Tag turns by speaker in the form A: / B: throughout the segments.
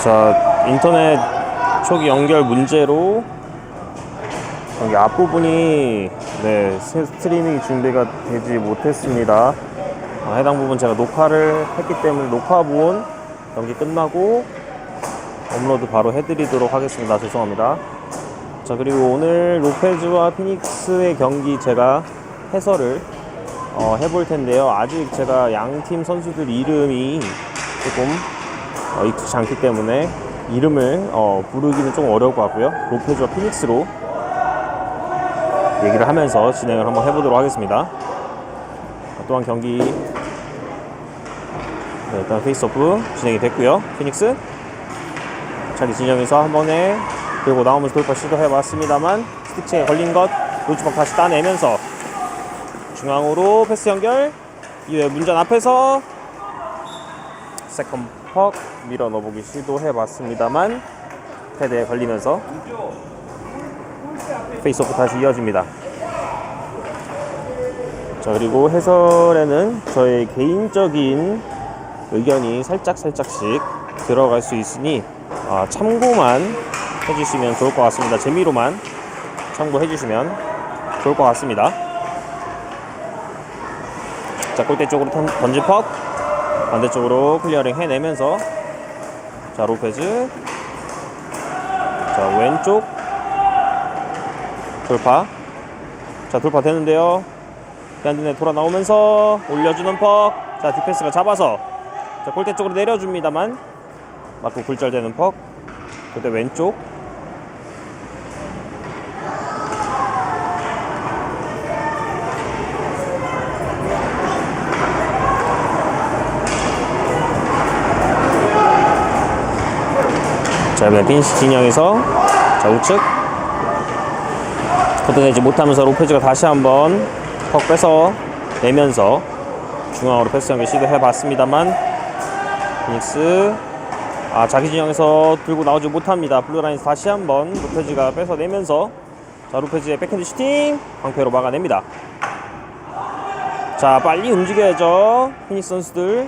A: 자, 인터넷 초기 연결 문제로 여기 앞부분이 스트리밍 준비가 되지 못했습니다. 해당 부분 제가 녹화를 했기 때문에 녹화본 경기 끝나고 업로드 바로 해드리도록 하겠습니다. 죄송합니다. 자, 그리고 오늘 로페즈와 피닉스의 경기 제가 해설을 해볼 텐데요. 아직 제가 양팀 선수들 이름이 조금 익숙치 않기 때문에 이름을 부르기는 좀 어려울 것 같고요. 로페즈와 피닉스로 얘기를 하면서 진행을 한번 해보도록 하겠습니다. 또한 경기 일단 페이스오프 진행이 됐고요. 피닉스 자기 진영에서 한 번에 그리고 나오면서 돌파 시도해봤습니다만 스틱체에 걸린 것 노즈박 다시 따내면서 중앙으로 패스 연결 이후에 문전 앞에서 세컨 퍽 밀어 넣어보기 시도해봤습니다만 패드에 걸리면서 페이스오프 다시 이어집니다. 자, 그리고 해설에는 저의 개인적인 의견이 살짝씩 들어갈 수 있으니 참고만 해주시면 좋을 것 같습니다. 재미로만 참고해 주시면 좋을 것 같습니다. 자, 골대 쪽으로 던진 퍽 반대쪽으로 클리어링 해내면서 자, 로페즈 자, 왼쪽 돌파 자, 돌파 되는데요. 한눈에 돌아 나오면서 올려주는 퍽 자, 디펜스가 잡아서 자, 골대 쪽으로 내려줍니다만 맞고 굴절되는 퍽 그때 왼쪽 자, 이번엔 빈시 진영에서 자, 우측 걷어내지 못하면서 로페즈가 다시 한번 퍽 뺏어 내면서 중앙으로 패스 연결 시도해봤습니다만 피닉스 자기 진영에서 들고 나오지 못합니다. 블루라인에서 다시 한번 로페즈가 뺏어내면서 자, 로페즈의 백핸드 슈팅 방패로 막아냅니다. 자, 빨리 움직여야죠. 피닉스 선수들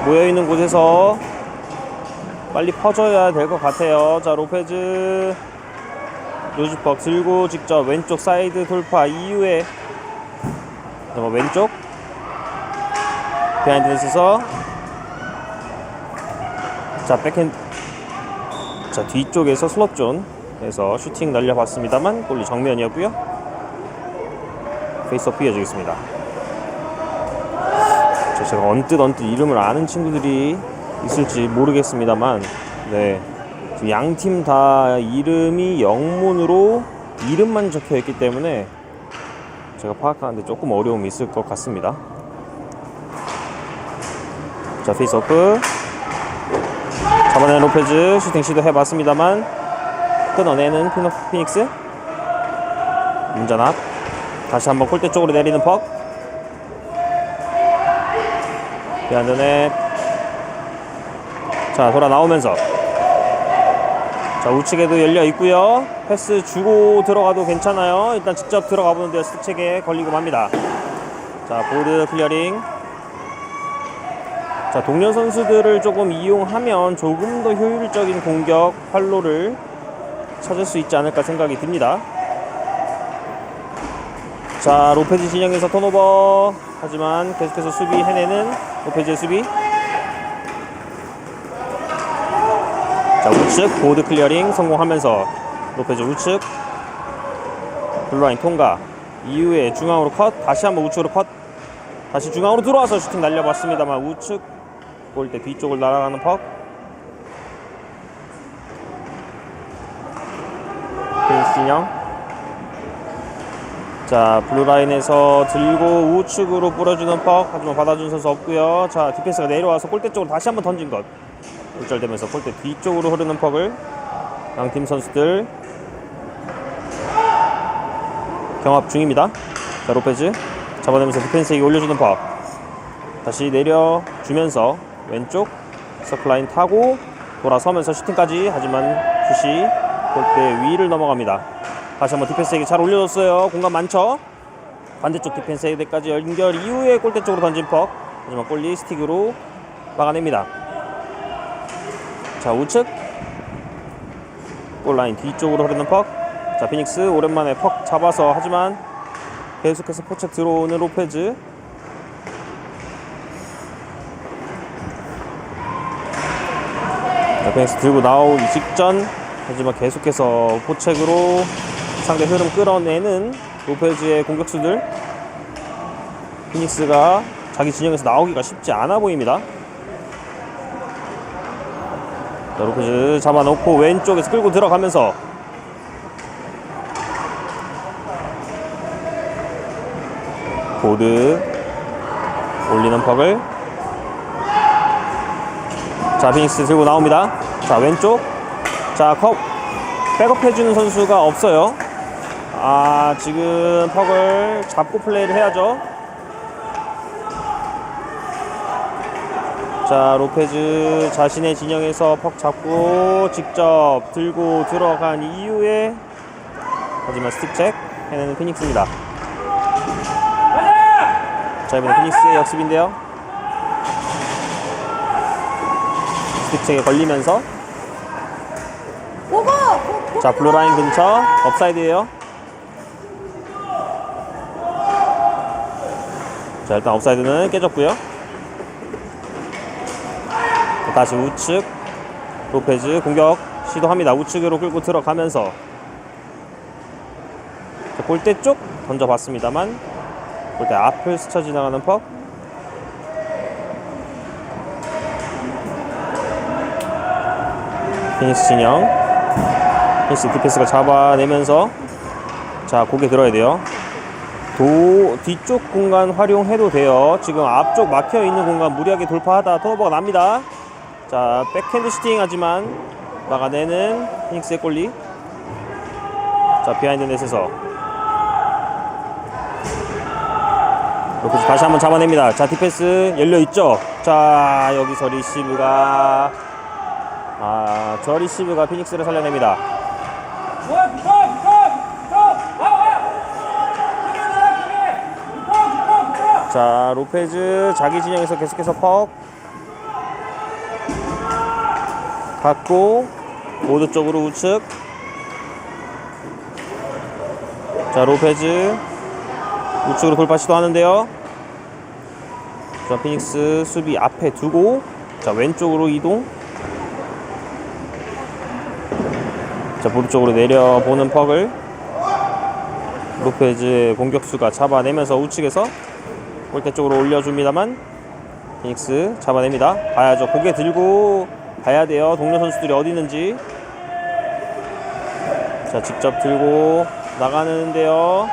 A: 모여있는 곳에서 빨리 퍼져야 될 것 같아요. 자, 로페즈 로즈퍽 들고 직접 왼쪽 사이드 돌파 이후에 왼쪽 비하인드 넷에서 자, 백핸드 자, 뒤쪽에서 슬롯존에서 슈팅 날려봤습니다만 골리 정면이었고요. 페이스오프 이어지겠습니다. 자, 제가 언뜻 이름을 아는 친구들이 있을지 모르겠습니다만 양팀 다 이름이 영문으로 이름만 적혀있기 때문에 제가 파악하는데 조금 어려움이 있을 것 같습니다. 자, 페이스오프 잡아내는 로페즈 슈팅 시도해봤습니다만 끊어내는 피닉스 문전 앞 다시 한번 골대 쪽으로 내리는 퍽 비하인드넷 자, 돌아 나오면서 자, 우측에도 열려 있고요. 패스 주고 들어가도 괜찮아요. 일단 직접 들어가 보는데요. 스틱체에 걸리고 맙니다. 자, 보드 클리어링 자, 동료 선수들을 조금 이용하면 조금 더 효율적인 공격 활로를 찾을 수 있지 않을까 생각이 듭니다. 자, 로페즈 진영에서 턴오버 하지만 계속해서 수비 해내는 로페즈의 수비 자, 우측 보드 클리어링 성공하면서 로페즈 우측 블루라인 통과 이후에 중앙으로 컷 다시 한번 우측으로 컷 다시 중앙으로 들어와서 슈팅 날려봤습니다만 우측 골대 뒤쪽을 날아가는 퍽 빈시 진영 자, 블루라인에서 들고 우측으로 뿌려주는 퍽 하지만 받아준 선수 없고요. 자, 디펜스가 내려와서 골대 쪽으로 다시 한번 던진 것 굴절되면서 골대 뒤쪽으로 흐르는 퍽을 양팀 선수들 경합 중입니다. 자, 로페즈 잡아내면서 디펜스에게 올려주는 퍽 다시 내려주면서 왼쪽 서클라인 타고 돌아서면서 슈팅까지 하지만 슛이 골대 위를 넘어갑니다. 다시 한번 디펜스에게 잘 올려줬어요. 공간 많죠. 반대쪽 디펜스에게까지 연결 이후에 골대 쪽으로 던진 퍽 하지만 골리 스틱으로 막아냅니다. 자, 우측 골라인 뒤쪽으로 흐르는 퍽. 자, 피닉스 오랜만에 퍽 잡아서, 하지만 계속해서 포착 들어오는 로페즈. 자, 피닉스 들고 나오기 직전, 하지만 계속해서 포책으로 상대 흐름 끌어내는 로페즈의 공격수들. 피닉스가 자기 진영에서 나오기가 쉽지 않아 보입니다. 자, 로페즈 잡아놓고 왼쪽에서 끌고 들어가면서 보드 올리는 퍽을. 자, 피닉스 들고 나옵니다. 자, 왼쪽. 자, 백업 해주는 선수가 없어요. 지금 퍽을 잡고 플레이를 해야죠. 자, 로페즈 자신의 진영에서 퍽 잡고 직접 들고 들어간 이후에, 하지만 스틱책 해내는 피닉스입니다. 자, 이번에 피닉스의 역습인데요. 스틱책에 걸리면서, 자, 블루라인 근처 업사이드예요. 자, 일단 업사이드는 깨졌고요. 다시 우측 로페즈 공격 시도합니다. 우측으로 끌고 들어가면서, 자, 골대 쪽 던져봤습니다만 골대 앞을 스쳐 지나가는 퍽. 피닉스 진영. 피닉스 디펜스가 잡아내면서, 자, 고개 들어야 돼요. 뒤쪽 공간 활용해도 돼요. 지금 앞쪽 막혀있는 공간 무리하게 돌파하다 턴오버가 납니다. 자, 백핸드 슈팅 하지만 막아내는 피닉스의 골리. 자, 비하인드 넷에서 로페즈 다시 한번 잡아냅니다. 자, 디펜스 열려있죠. 자, 여기서 리시브가 저 리시브가 피닉스를 살려냅니다. 자, 로페즈 자기 진영에서 계속해서 퍽 갖고 보드 쪽으로 우측. 자, 로페즈 우측으로 돌파 시도하는데요. 자, 피닉스 수비 앞에 두고, 자, 왼쪽으로 이동. 자, 보드 쪽으로 내려보는 퍽을 로페즈의 공격수가 잡아내면서 우측에서 골대 쪽으로 올려줍니다만 피닉스 잡아냅니다. 봐야죠. 고개 들고 봐야 돼요. 동료 선수들이 어디 있는지. 자, 직접 들고 나가는데요.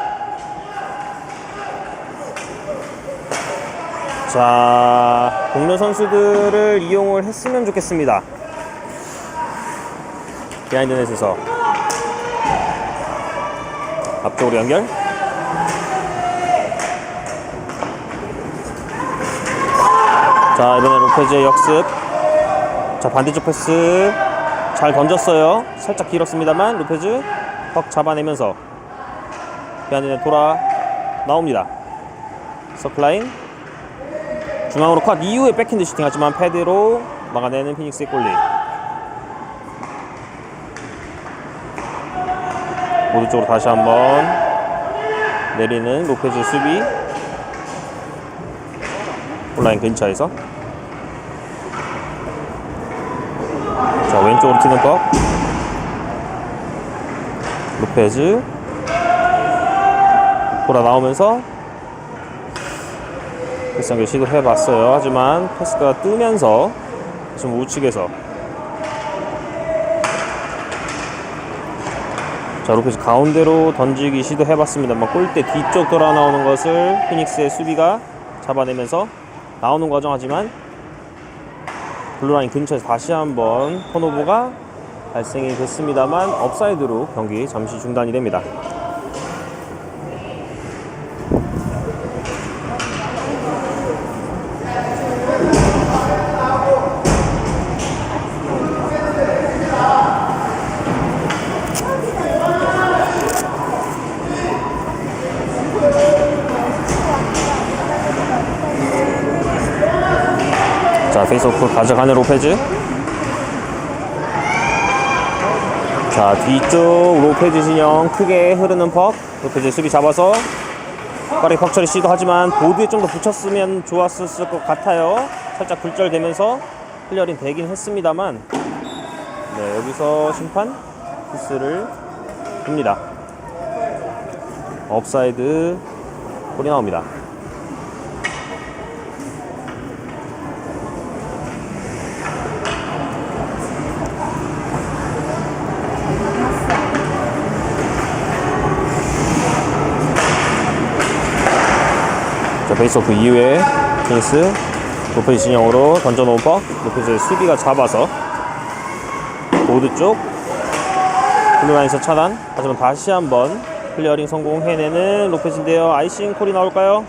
A: 자, 동료 선수들을 이용을 했으면 좋겠습니다. 비하인드 넷에서 앞쪽으로 연결. 자, 이번에 로페즈의 역습. 자, 반대쪽 패스 잘 던졌어요. 살짝 길었습니다만 로페즈 퍽 잡아내면서 비하인드 넷 돌아 나옵니다. 서클라인 중앙으로 컷 이후에 백핸드 슈팅 하지만 패드로 막아내는 피닉스의 골리. 보드 쪽으로 다시 한번 내리는 로페즈 수비. 온라인 근처에서, 자, 왼쪽으로 튀는 법. 로페즈 돌아 나오면서 패스 연결 시도해봤어요. 하지만 패스가 뜨면서 지금 우측에서, 자, 로페즈 가운데로 던지기 시도해봤습니다만 골대 뒤쪽 돌아 나오는 것을 피닉스의 수비가 잡아내면서 나오는 과정. 하지만 블루라인 근처에서 다시 한번 턴오버가 발생이 됐습니다만 업사이드로 경기 잠시 중단이 됩니다. 자, 페이스오프 가져가는 로페즈. 자, 뒤쪽 로페즈 진영 크게 흐르는 퍽. 로페즈 수비 잡아서 빠르게 퍽 처리 시도하지만 보드에 좀 더 붙였으면 좋았을 것 같아요. 살짝 굴절되면서 클리어링 되긴 했습니다만, 네, 여기서 심판 키스를 줍니다. 업사이드 볼이 나옵니다. 자, 베이스오프 이후에 피닉스 로페즈 진영으로 던져놓은 퍽. 로페즈의 수비가 잡아서 보드 쪽 블루라인에서 차단. 하지만 다시 한번 클리어링 성공해내는 로페즈인데요. 아이싱 콜이 나올까요?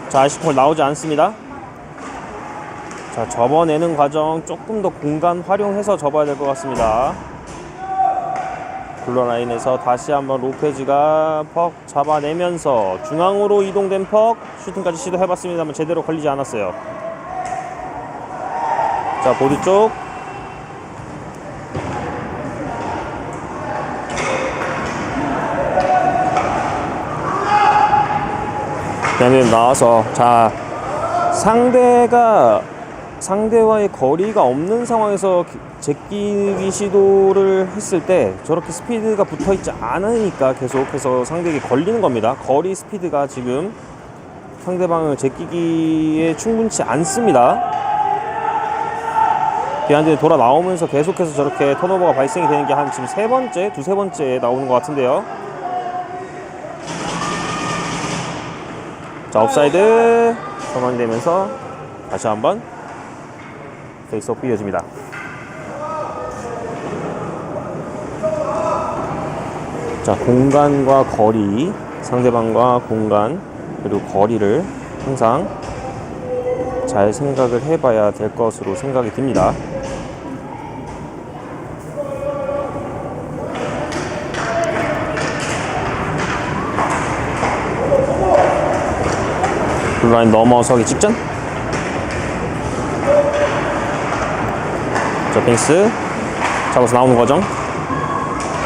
A: 자, 아이싱 콜 나오지 않습니다. 자, 접어내는 과정 조금 더 공간 활용해서 접어야 될 것 같습니다. 블루라인에서 다시 한번 로페즈가 퍽 잡아내면서 중앙으로 이동된 퍽 슈팅까지 시도해봤습니다만 제대로 걸리지 않았어요. 자, 보드 쪽 그다음에 나와서, 자, 상대와의 거리가 없는 상황에서 제끼기 시도를 했을 때 저렇게 스피드가 붙어있지 않으니까 계속해서 상대에게 걸리는 겁니다. 거리 스피드가 지금 상대방을 제끼기에 충분치 않습니다. 비하인드 돌아 나오면서 계속해서 저렇게 턴오버가 발생이 되는 게 한 지금 두세 번째 나오는 것 같은데요. 자, 업사이드 전환되면서 다시 한번 페이스오프 이어집니다. 자, 공간과 거리, 상대방과 공간 그리고 거리를 항상 잘 생각을 해봐야 될 것으로 생각이 듭니다. 블루라인 넘어서기 직전. 자, 뱅스 잡아서 나오는 과정.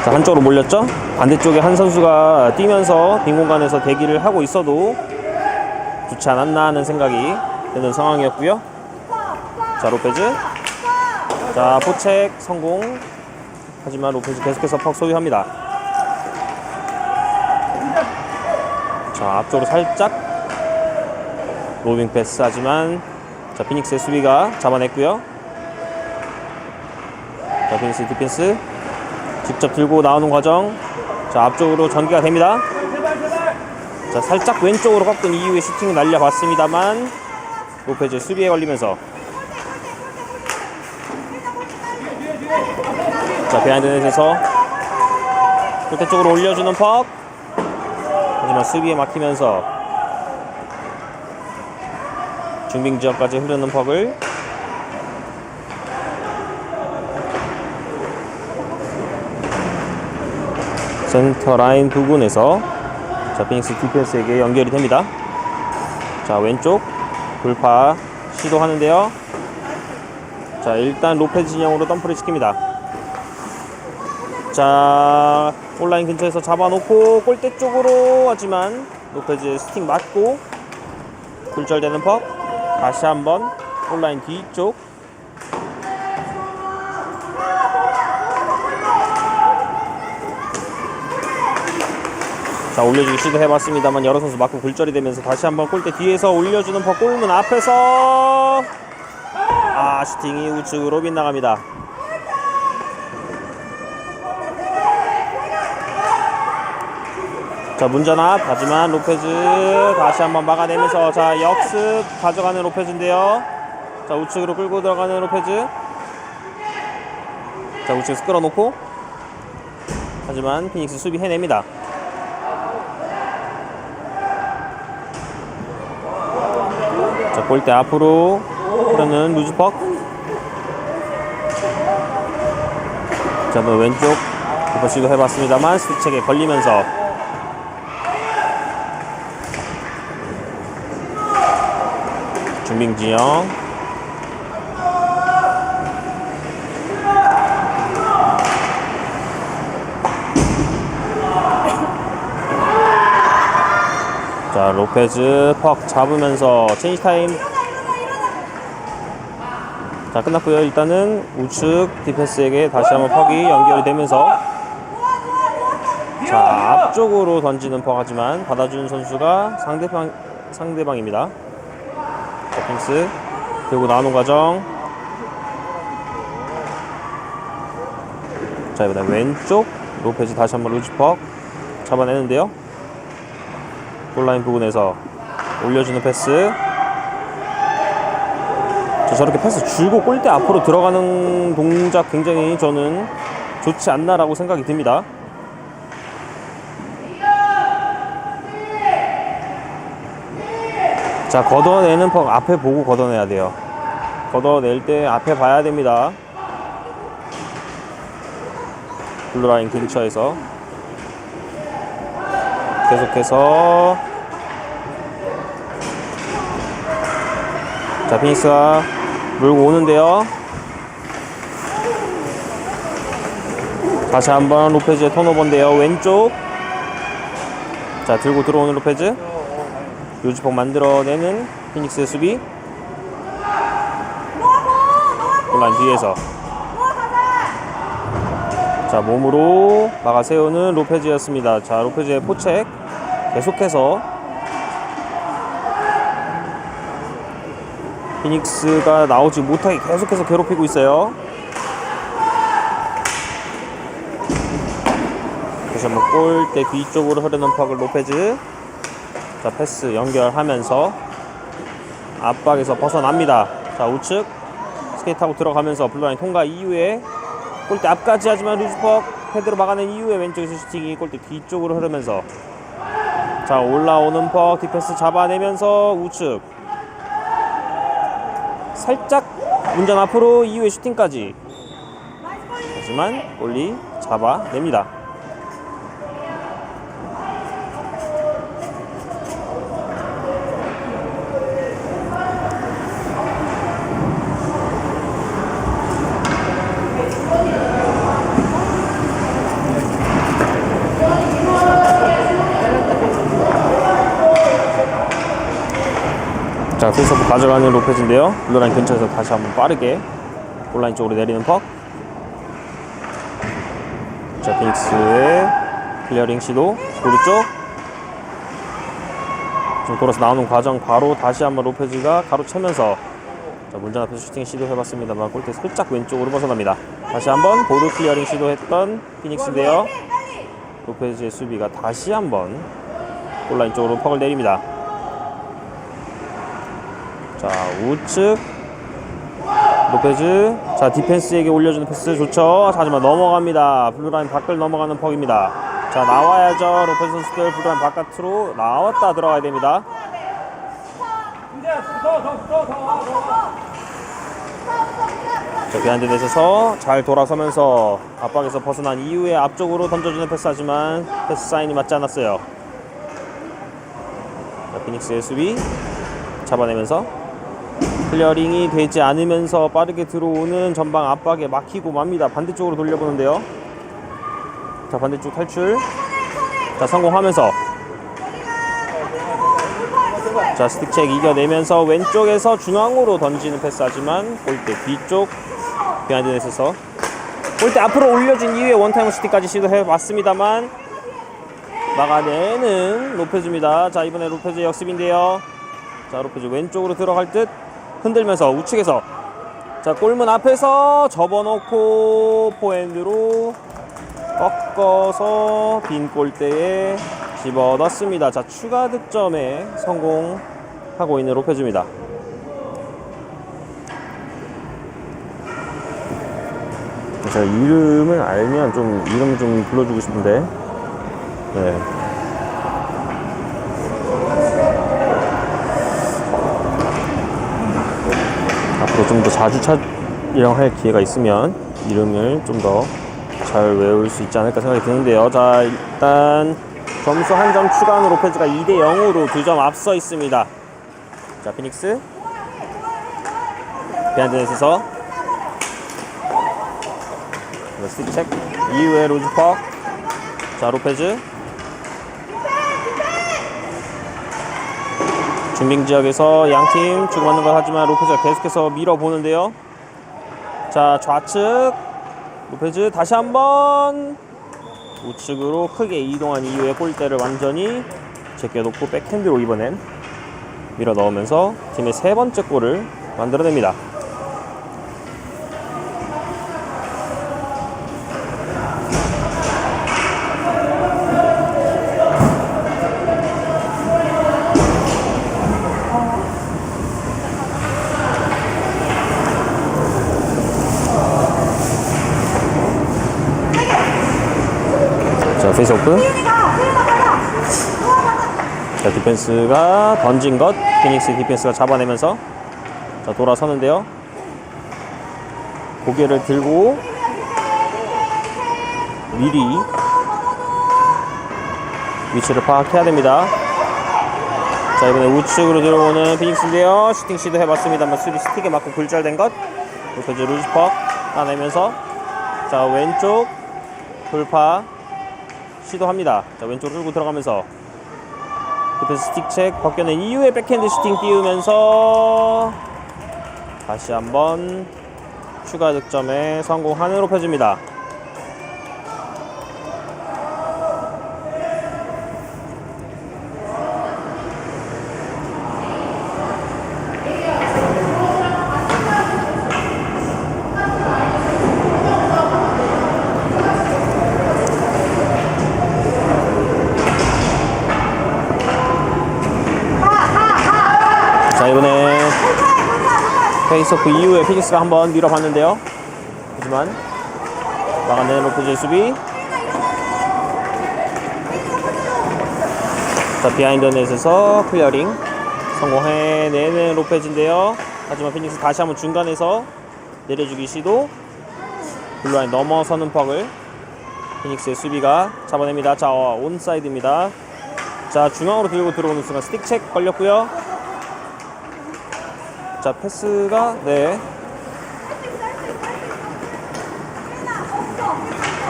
A: 자, 한쪽으로 몰렸죠. 반대쪽에 한 선수가 뛰면서 빈 공간에서 대기를 하고 있어도 좋지 않았나 하는 생각이 드는 상황이었고요. 자, 로페즈. 자, 포책 성공. 하지만 로페즈 계속해서 퍽 소유합니다. 자, 앞쪽으로 살짝 로빙 패스. 하지만 자, 피닉스의 수비가 잡아냈고요. 자, 피닉스 디펜스 직접 들고 나오는 과정. 자, 앞쪽으로 전개가 됩니다. 자, 살짝 왼쪽으로 꺾은 이후에 슈팅을 날려봤습니다만 로페즈 수비에 걸리면서, 자, 비하인드 넷에서 골대 쪽으로 올려주는 퍽. 하지만 수비에 막히면서 중빙 지역까지 흐르는 퍽을 센터 라인 부근에서, 자, 피닉스 디펜스에게 연결이 됩니다. 자, 왼쪽 돌파 시도하는데요. 자, 일단 로페즈 진영으로 덤프를 시킵니다. 자, 온라인 근처에서 잡아놓고 골대 쪽으로, 하지만 로페즈 스틱 맞고 굴절되는 퍽. 다시 한번 온라인 뒤쪽. 자, 올려주기 시도해봤습니다만 여러 선수 맞고 굴절이 되면서 다시 한번 골대 뒤에서 올려주는 퍽. 골문 앞에서 슈팅이 우측으로 빗나갑니다. 자, 문전압. 하지만 로페즈 다시 한번 막아내면서, 자, 역습 가져가는 로페즈인데요. 자, 우측으로 끌고 들어가는 로페즈. 자, 우측에서 끌어놓고, 하지만 피닉스 수비 해냅니다. 자, 골대 앞으로 흐르는 루즈퍽. 자, 왼쪽 두번 시도해봤습니다만 스틱책에 걸리면서, 중빙 진영. 자, 로페즈 퍽 잡으면서 체인지 타임. 자, 끝났고요. 일단은 우측 디펜스에게 다시 한번 퍽이 연결이 되면서, 자, 앞쪽으로 던지는 퍽 하지만 받아주는 선수가 상대방입니다. 자, 핑스 들고 나오는 과정. 자, 이번엔 왼쪽 로페즈 다시 한번 루즈 퍽 잡아내는데요. 골라인 부근에서 올려주는 패스. 저렇게 패스 줄고 골대 앞으로 들어가는 동작 굉장히 저는 좋지 않나라고 생각이 듭니다. 자, 걷어내는 퍽 앞에 보고 걷어내야 돼요. 걷어낼 때 앞에 봐야 됩니다. 블루라인 근처에서 계속해서, 자, 피닉스가 물고 오는데요. 다시 한번 로페즈의 턴오버인데요. 왼쪽. 자, 들고 들어오는 로페즈. 요즈폭 만들어내는 피닉스의 수비. 골라인 뒤에서, 자, 몸으로 막아 세우는 로페즈였습니다. 자, 로페즈의 포책 계속해서 피닉스가 나오지 못하게 계속해서 괴롭히고 있어요. 다시 한번 골대 뒤쪽으로 흐르는 퍽을 로페즈. 자, 패스 연결하면서 압박에서 벗어납니다. 자, 우측 스케이트하고 들어가면서 블루라인 통과 이후에 골대 앞까지 하지만 루즈퍽 헤드로 막아낸 이후에 왼쪽에서 슈팅이 골대 뒤쪽으로 흐르면서, 자, 올라오는 퍽 디펜스 잡아내면서 우측 살짝 운전 앞으로 이후에 슈팅까지. 하지만 골리 잡아냅니다. 자, 페이스오프 가져가는 로페즈인데요. 블루라인 근처에서 다시 한번 빠르게 골라인 쪽으로 내리는 퍽. 자, 피닉스의 클리어링 시도. 고루 쪽 좀 돌아서 나오는 과정 바로 다시 한번 로페즈가 가로채면서, 자, 문전 앞에서 슈팅 시도해봤습니다만 골대 살짝 왼쪽으로 벗어납니다. 다시 한번 보드 클리어링 시도했던 피닉스인데요. 로페즈의 수비가 다시 한번 골라인 쪽으로 퍽을 내립니다. 자, 우측 로페즈. 자, 디펜스에게 올려주는 패스 좋죠. 하지만 넘어갑니다. 블루라인 밖을 넘어가는 퍽입니다. 자, 나와야죠. 로페즈 선수들 블루라인 바깥으로 나왔다 들어가야 됩니다. 자, 비하인드 넷에서 잘 돌아서면서 압박에서 벗어난 이후에 앞쪽으로 던져주는 패스 하지만 패스 사인이 맞지 않았어요. 자, 피닉스의 수비 잡아내면서 클리어링이 되지 않으면서 빠르게 들어오는 전방 압박에 막히고 맙니다. 반대쪽으로 돌려보는데요. 자, 반대쪽 탈출. 자, 성공하면서, 자, 스틱체크 이겨내면서 왼쪽에서 중앙으로 던지는 패스 하지만 골대 뒤쪽 비하인드 넷에서 골대 앞으로 올려준 이후에 원타임 슈팅까지 시도해봤습니다만 막아내는 로페즈입니다. 자, 이번에 로페즈 역습인데요. 자, 로페즈 왼쪽으로 들어갈 듯 흔들면서 우측에서, 자, 골문 앞에서 접어놓고 포핸드로 꺾어서 빈 골대에 집어넣습니다. 자, 추가 득점에 성공하고 있는 로페즈입니다. 제가 이름을 알면 이름을 좀 불러주고 싶은데, 네. 앞으로 좀 더 자주 촬영할 기회가 있으면 이름을 좀 더 잘 외울 수 있지 않을까 생각이 드는데요. 자, 일단 점수 한 점 추가한 로페즈가 2대0으로 2점 앞서 있습니다. 자, 피닉스 비하인드 넷에서 스틱 체크 이후에 로즈퍽. 자, 로페즈 중빙 지역에서 양팀 주고받는 걸 하지만 로페즈가 계속해서 밀어보는데요. 자, 좌측 로페즈 다시 한번 우측으로 크게 이동한 이후에 골대를 완전히 제껴놓고 백핸드로 이번엔 밀어 넣으면서 팀의 세 번째 골을 만들어냅니다. 자, 페이스 오픈. 자, 디펜스가 던진 것 피닉스 디펜스가 잡아내면서 자, 돌아서는데요. 고개를 들고 미리 위치를 파악해야 됩니다. 자, 이번에 우측으로 들어오는 피닉스인데요. 슈팅 시도해봤습니다만 수비 스틱에 맞고 굴절된 것. 로페즈 루즈퍽 따내면서 자, 왼쪽 돌파 시도합니다. 자, 왼쪽으로 끌고 들어가면서 디펜스 스틱 책 벗겨낸 이후에 백핸드 슈팅 띄우면서 다시 한번 추가 득점에 성공하는 로페즈입니다. 자, 이번에 페이스오프 이후에 피닉스가 한번 밀어봤는데요. 하지만 막아내는 로페즈의 수비. 자, 비하인드 넷에서 클리어링 성공해내는 로페즈인데요. 하지만 피닉스 다시 한번 중간에서 내려주기 시도. 블루라인 넘어서는 퍽을 피닉스의 수비가 잡아냅니다. 자, 온사이드입니다. 자, 중앙으로 들고 들어오는 순간 스틱 체크 걸렸고요. 자, 패스가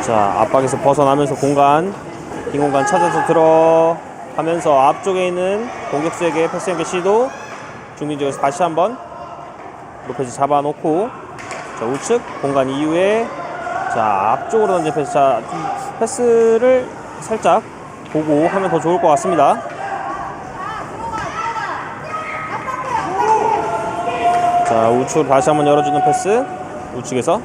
A: 자, 압박에서 벗어나면서 빈 공간 찾아서 들어가면서 앞쪽에 있는 공격수에게 패스 연계 시도. 중민지역에서 다시 한번 로페즈 잡아놓고 자, 우측 공간 이후에 자, 앞쪽으로 던진 패스. 자, 패스를 살짝 보고 하면 더 좋을 것 같습니다. 자, 우측으로 다시 한번 열어주는 패스. 우측에서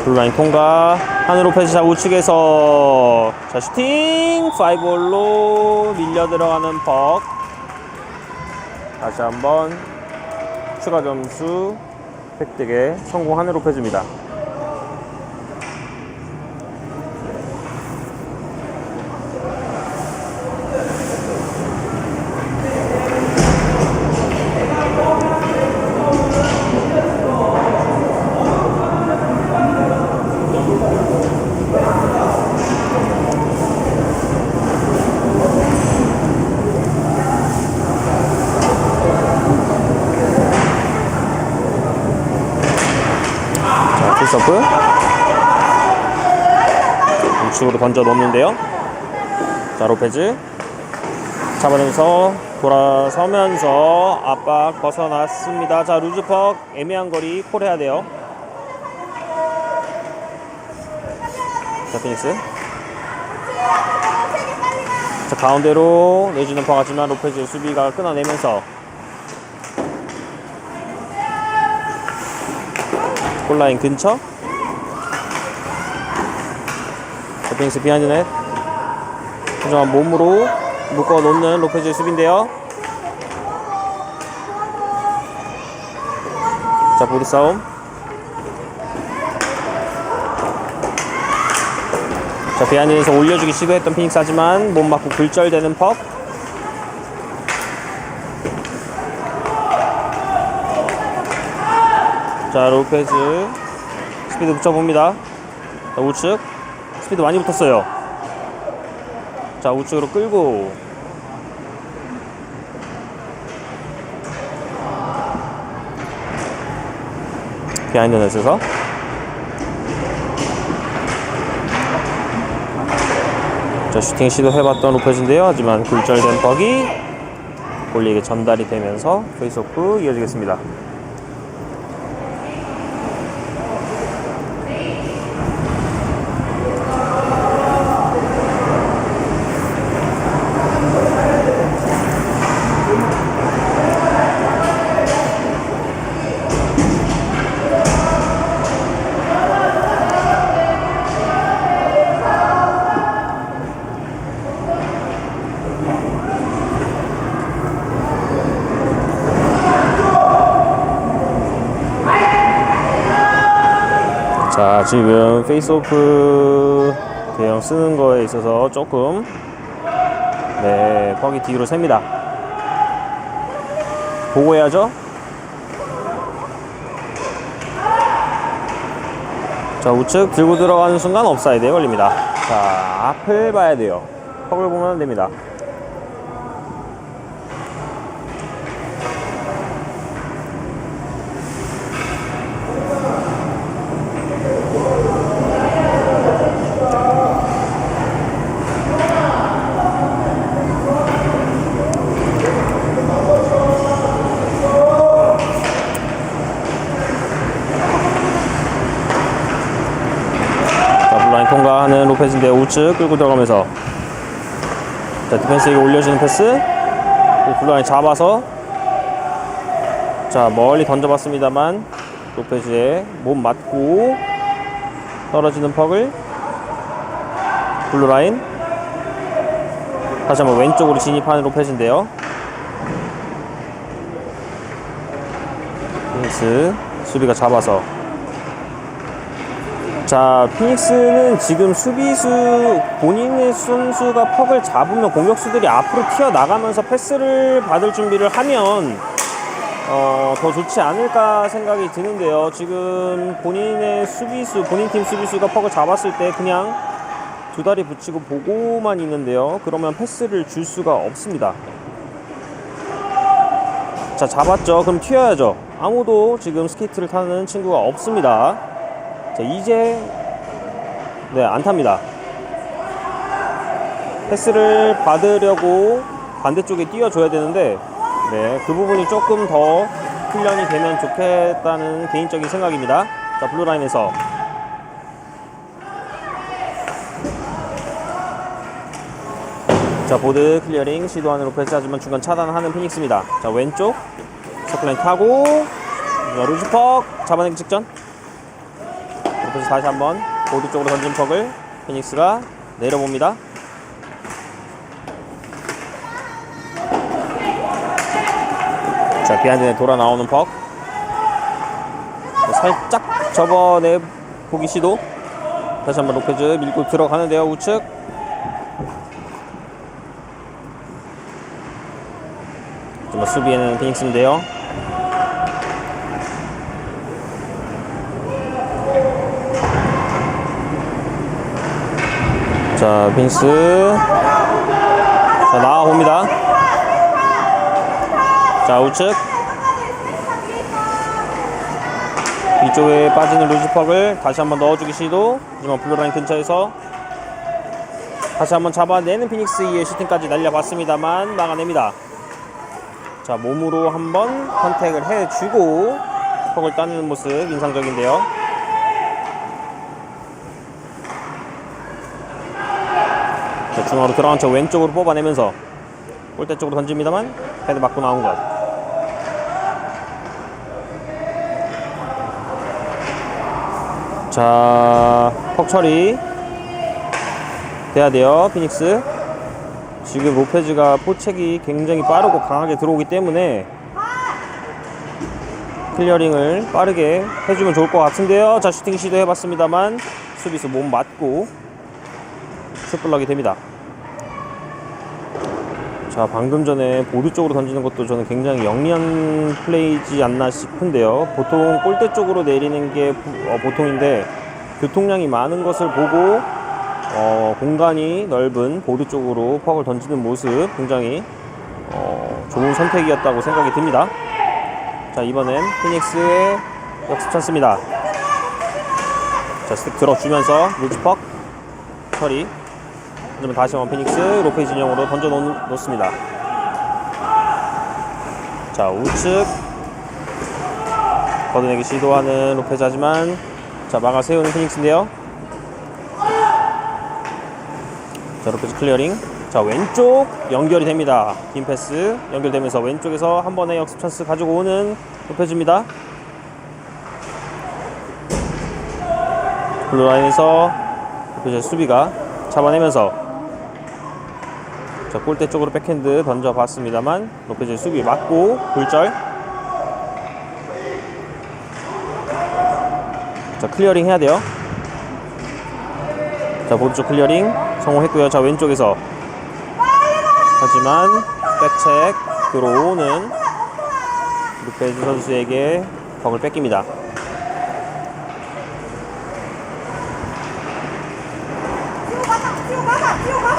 A: 블루라인 통과 하는 로페즈. 자, 우측에서 자, 슈팅 5볼로 밀려 들어가는 퍽. 다시 한번 추가 점수 획득에 성공하는 로페즈입니다. 서프 우측으로 던져 놓는데요. 자, 로페즈 잡아내면서 돌아서면서 압박 벗어났습니다. 자, 루즈퍽 애매한 거리 콜해야 돼요. 자, 피닉스 자, 가운데로 내주는 퍽 같지만 로페즈의 수비가 끊어내면서 골라인 근처. 피닉스 비하인드 넷. 하지만 몸으로 묶어놓는 로페즈의 수비인데요. 자, 보디 싸움. 자, 비하인드에서 올려주기 시도했던 피닉스 하지만 몸 맞고 굴절되는 퍽. 자, 로페즈 스피드 붙여봅니다. 자, 우측 스피드 많이 붙었어요. 자, 우측으로 끌고 비하인드 넷에서 자, 슈팅 시도해봤던 로페즈인데요. 하지만 굴절된 퍽이 골리에게 전달이 되면서 페이스오프 이어지겠습니다. 자, 지금 페이스오프 대형 쓰는 거에 있어서 조금 퍽이 뒤로 셉니다. 보고 해야죠. 자, 우측 들고 들어가는 순간 옵사이드에 걸립니다. 자, 앞을 봐야 돼요. 퍽을 보면 됩니다. 통과하는 로페즈인데 우측 끌고 들어가면서 자, 디펜스에게 올려주는 패스. 블루라인 잡아서 자, 멀리 던져봤습니다만 로페즈의 몸 맞고 떨어지는 퍽을 블루라인 다시 한번 왼쪽으로 진입하는 로페즈인데요. 피닉스 수비가 잡아서 자, 피닉스는 지금 수비수 본인의 선수가 퍽을 잡으면 공격수들이 앞으로 튀어나가면서 패스를 받을 준비를 하면 더 좋지 않을까 생각이 드는데요. 지금 본인의 수비수, 본인 팀 수비수가 퍽을 잡았을 때 그냥 두 다리 붙이고 보고만 있는데요. 그러면 패스를 줄 수가 없습니다. 자, 잡았죠. 그럼 튀어야죠. 아무도 지금 스케이트를 타는 친구가 없습니다. 자, 이제 안 탑니다. 패스를 받으려고 반대쪽에 띄워줘야 되는데 그 부분이 조금 더 훈련이 되면 좋겠다는 개인적인 생각입니다. 자, 블루라인에서 자, 보드 클리어링 시도하는 로페즈. 하지만 중간 차단하는 피닉스입니다. 자, 왼쪽 서클라인 타고 루즈퍽 잡아내기 직전 로페즈 다시 한번 보드 쪽으로 던진 퍽을 피닉스가 내려봅니다. 자, 비하인드에 돌아 나오는 퍽 살짝 접어내 보기 시도. 다시 한번 로페즈 밀고 들어가는데요. 우측 좀 수비에는 피닉스인데요. 자, 빈스 자, 나와봅니다. 자, 우측 뒤쪽에 빠지는 루즈퍽을 다시 한번 넣어주기 시도. 하지만 블루라인 근처에서 다시 한번 잡아내는 피닉스의 슈팅까지 날려봤습니다만 막아냅니다. 자, 몸으로 한번 컨택을 해주고 퍽을 따는 모습 인상적인데요. 자, 중앙으로 들어간 척 왼쪽으로 뽑아내면서 골대 쪽으로 던집니다만 헤드 맞고 나온 것. 자, 퍽 처리 돼야 돼요. 피닉스 지금 로페즈가 포책이 굉장히 빠르고 강하게 들어오기 때문에 클리어링을 빠르게 해주면 좋을 것 같은데요. 자, 슈팅 시도해봤습니다만 수비수 몸 맞고 슛블럭이 됩니다. 자, 방금 전에 보드 쪽으로 던지는 것도 저는 굉장히 영리한 플레이지 않나 싶은데요. 보통 골대 쪽으로 내리는 게 보통인데 교통량이 많은 것을 보고 공간이 넓은 보드 쪽으로 퍽을 던지는 모습 굉장히 좋은 선택이었다고 생각이 듭니다. 자, 이번엔 피닉스의 역습 찬스입니다. 자, 스틱 들어주면서 루즈퍽 처리. 하지만 다시 한번 피닉스 로페즈 인형으로 던져 놓습니다. 자, 우측 걷어내기 시도하는 로페즈 하지만 자, 막아 세우는 피닉스인데요. 자, 로페즈 클리어링. 자, 왼쪽 연결이 됩니다. 긴 패스 연결되면서 왼쪽에서 한 번의 역습 찬스 가지고 오는 로페즈입니다. 블루라인에서 로페즈의 수비가 잡아내면서 자, 골대 쪽으로 백핸드 던져봤습니다만 로페즈의 수비 맞고 굴절. 자, 클리어링 해야 돼요. 자, 보드쪽 클리어링 성공했고요. 자, 왼쪽에서 하지만 백체크 들어오는 로페즈 선수에게 벅을 뺏깁니다.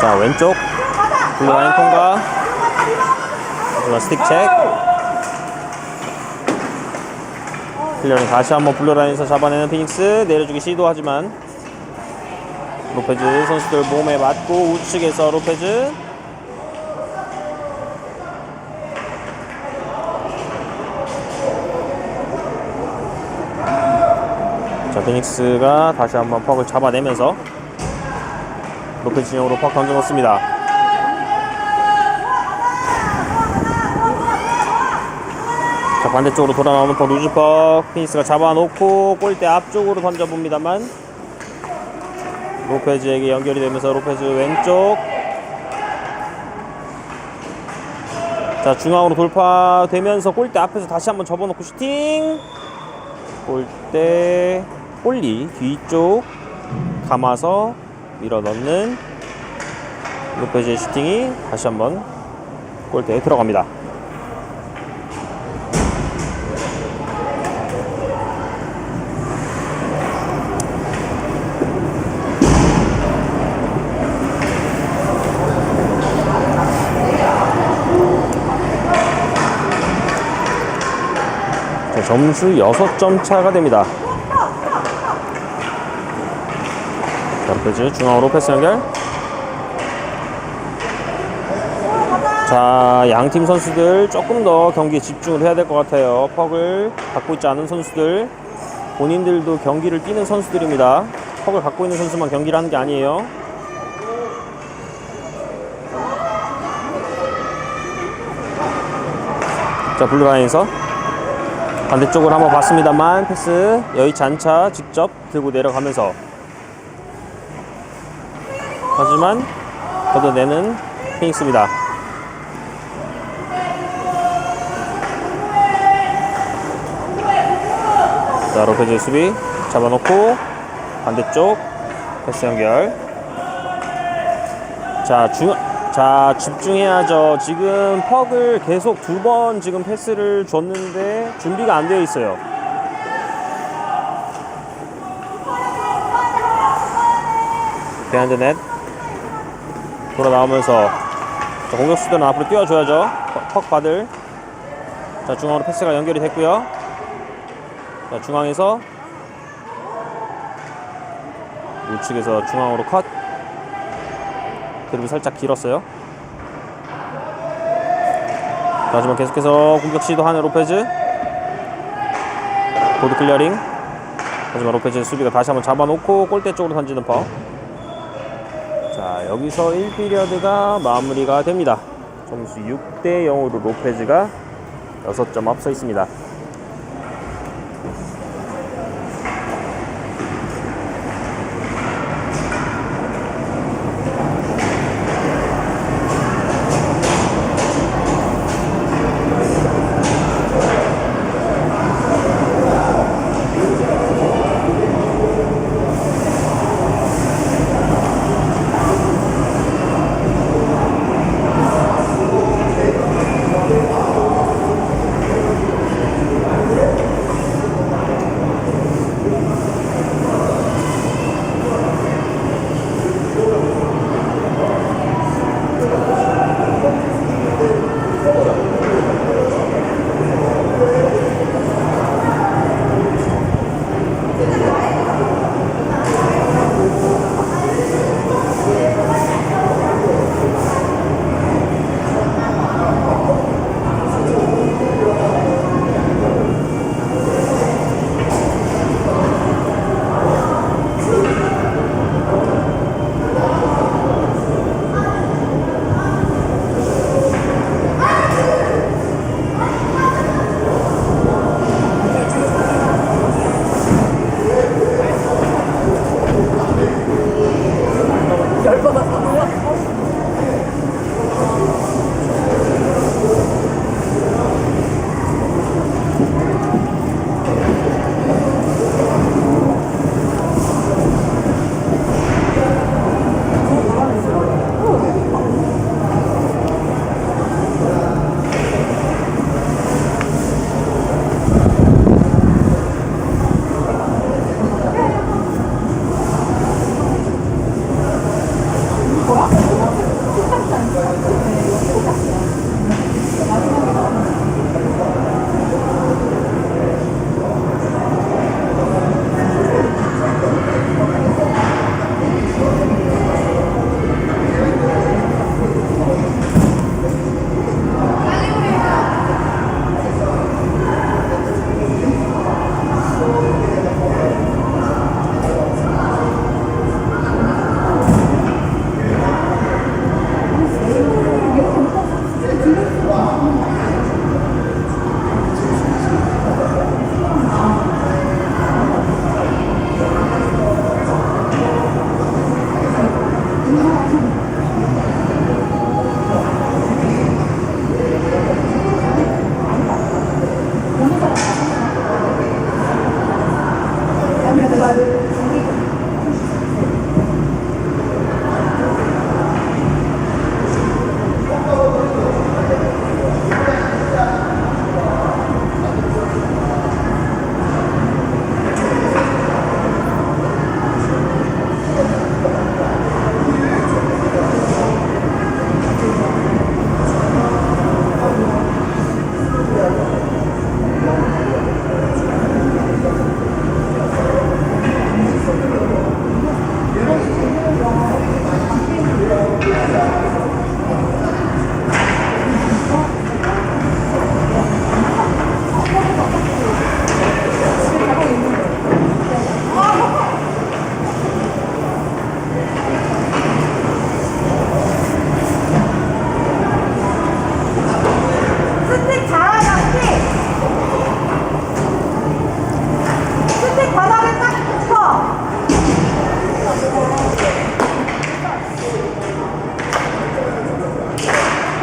A: 자, 왼쪽 블루라인 통과. 하지만 스틱 체크. 클리어링 다시 한번 블루라인에서 잡아내는 피닉스. 내려주기 시도하지만 로페즈 선수들 몸에 맞고 우측에서 로페즈. 자, 피닉스가 다시 한번 퍽을 잡아내면서 로페즈 진영으로 퍽 던져놓습니다. 자, 반대쪽으로 돌아 나오는 퍽 루즈 퍽. 피닉스가 잡아놓고 골대 앞쪽으로 던져봅니다만 로페즈에게 연결이 되면서 로페즈 왼쪽. 자, 중앙으로 돌파되면서 골대 앞에서 다시 한번 접어놓고 슈팅. 골대 골리 뒤쪽 감아서 밀어 넣는 로페즈의 슈팅이 다시 한번 골대에 들어갑니다. 자, 점수 6점 차가 됩니다. 로페즈 중앙으로 패스 연결. 자, 양팀 선수들 조금 더 경기에 집중을 해야 될 것 같아요. 퍽을 갖고 있지 않은 선수들, 본인들도 경기를 뛰는 선수들입니다. 퍽을 갖고 있는 선수만 경기를 하는 게 아니에요. 자, 블루라인에서 반대쪽으로 한번 봤습니다만 패스 여의치 않자 직접 들고 내려가면서 하지만 걷어내는 피닉스입니다. 자, 로페즈의 수비 잡아놓고 반대쪽 패스 연결. 자, 집중해야죠. 지금 퍽을 계속 2번 지금 패스를 줬는데 준비가 안 되어 있어요. 비하인드 넷 돌아 나오면서 공격수들은 앞으로 뛰어줘야죠. 퍽 받을. 자, 중앙으로 패스가 연결이 됐고요. 자, 중앙에서 우측에서 중앙으로 컷. 드립이 살짝 길었어요. 하지만 계속해서 공격 시도하는 로페즈. 보드 클리어링. 하지만 로페즈의 수비가 다시 한번 잡아놓고 골대 쪽으로 던지는 퍽. 자, 여기서 1피리어드가 마무리가 됩니다. 점수 6대 0으로 로페즈가 6점 앞서 있습니다.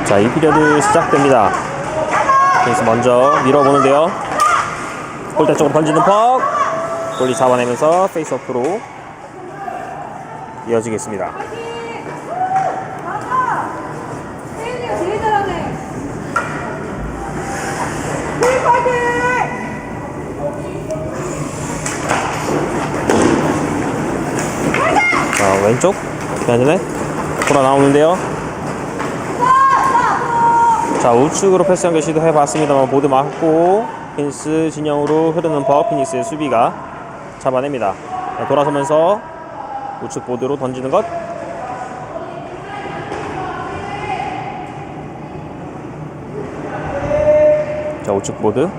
A: 자, 이 피리어드 시작됩니다. 그래서 먼저 밀어보는데요. 골대 쪽으로 던지는 퍽. 골리 잡아내면서 페이스업으로 이어지겠습니다. 자, 왼쪽 변전에 돌아 나오는데요. 자, 우측으로 패스 연결 시도해봤습니다만 모두 맞고 피닉스 진영으로 흐르는 법. 피닉스의 수비가 잡아냅니다. 자, 돌아서면서 우측 보드로 던지는 것. 자, 우측 보드.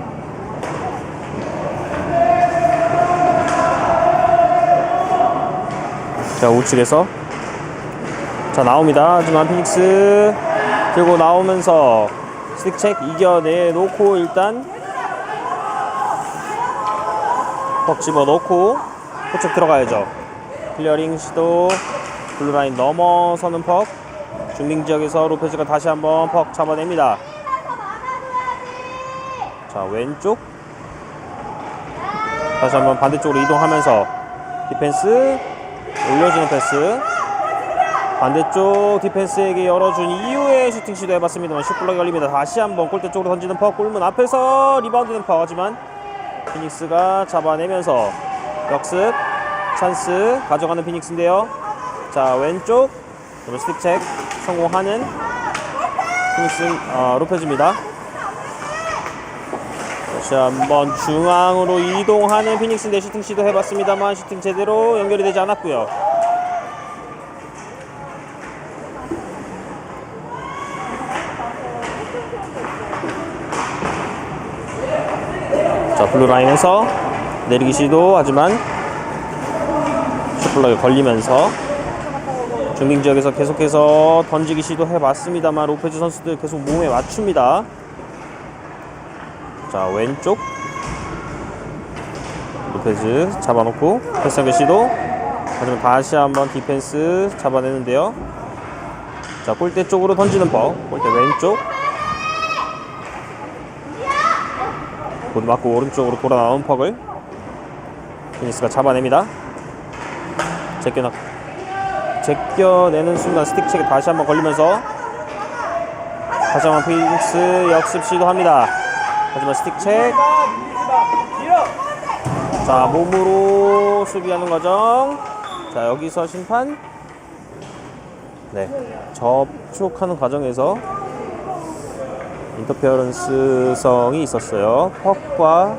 A: 자, 우측에서 자, 나옵니다. 하지만 피닉스 들고 나오면서 스틱책 이겨내놓고 일단 퍽 집어넣고 포책 들어가야죠. 클리어링 시도. 블루라인 넘어서는 퍽. 중빙지역에서 로페즈가 다시 한번 퍽 잡아냅니다. 자, 왼쪽 다시 한번 반대쪽으로 이동하면서 디펜스 올려주는 패스. 반대쪽 디펜스에게 열어준 이후에 슈팅 시도해봤습니다만 슛블럭이 걸립니다. 다시 한번 골대 쪽으로 던지는 퍽. 골문 앞에서 리바운드는 퍽. 하지만 피닉스가 잡아내면서 역습 찬스 가져가는 피닉스인데요. 자, 왼쪽 스틱책 성공하는 피닉스 로페즈입니다. 다시 한번 중앙으로 이동하는 피닉스인데 슈팅 시도해봤습니다만 슈팅 제대로 연결이 되지 않았고요. 자, 블루라인에서 내리기 시도. 하지만 슛블럭에 걸리면서 중빙지역에서 계속해서 던지기 시도해봤습니다만 로페즈 선수들 계속 몸에 맞춥니다. 자, 왼쪽 로페즈 잡아놓고 패스 연결 시도. 하지만 다시 한번 디펜스 잡아내는데요. 자, 골대 쪽으로 던지는 법. 골대 왼쪽 곧 맞고 오른쪽으로 돌아 나온 퍽을 피닉스가 잡아냅니다. 제껴내는 순간 스틱책에 다시 한번 걸리면서 다시 한번 피닉스 역습 시도합니다. 하지만 스틱책 자, 몸으로 수비하는 과정. 자, 여기서 심판 네, 접촉하는 과정에서 인터페어런스성이 있었어요. 퍽과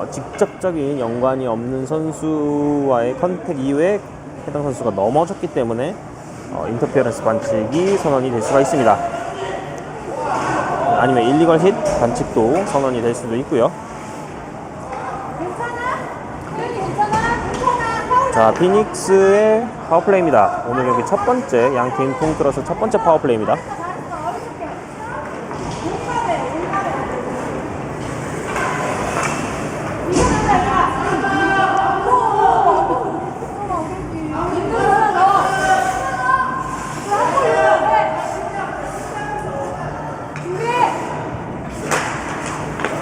A: 직접적인 연관이 없는 선수와의 컨택 이후에 해당 선수가 넘어졌기 때문에 인터페어런스 반칙이 선언이 될 수가 있습니다. 아니면 일리걸 힛 반칙도 선언이 될 수도 있고요. 자, 피닉스의 파워플레이입니다. 오늘 경기 첫 번째, 양팀 통틀어서 첫 번째 파워플레이입니다.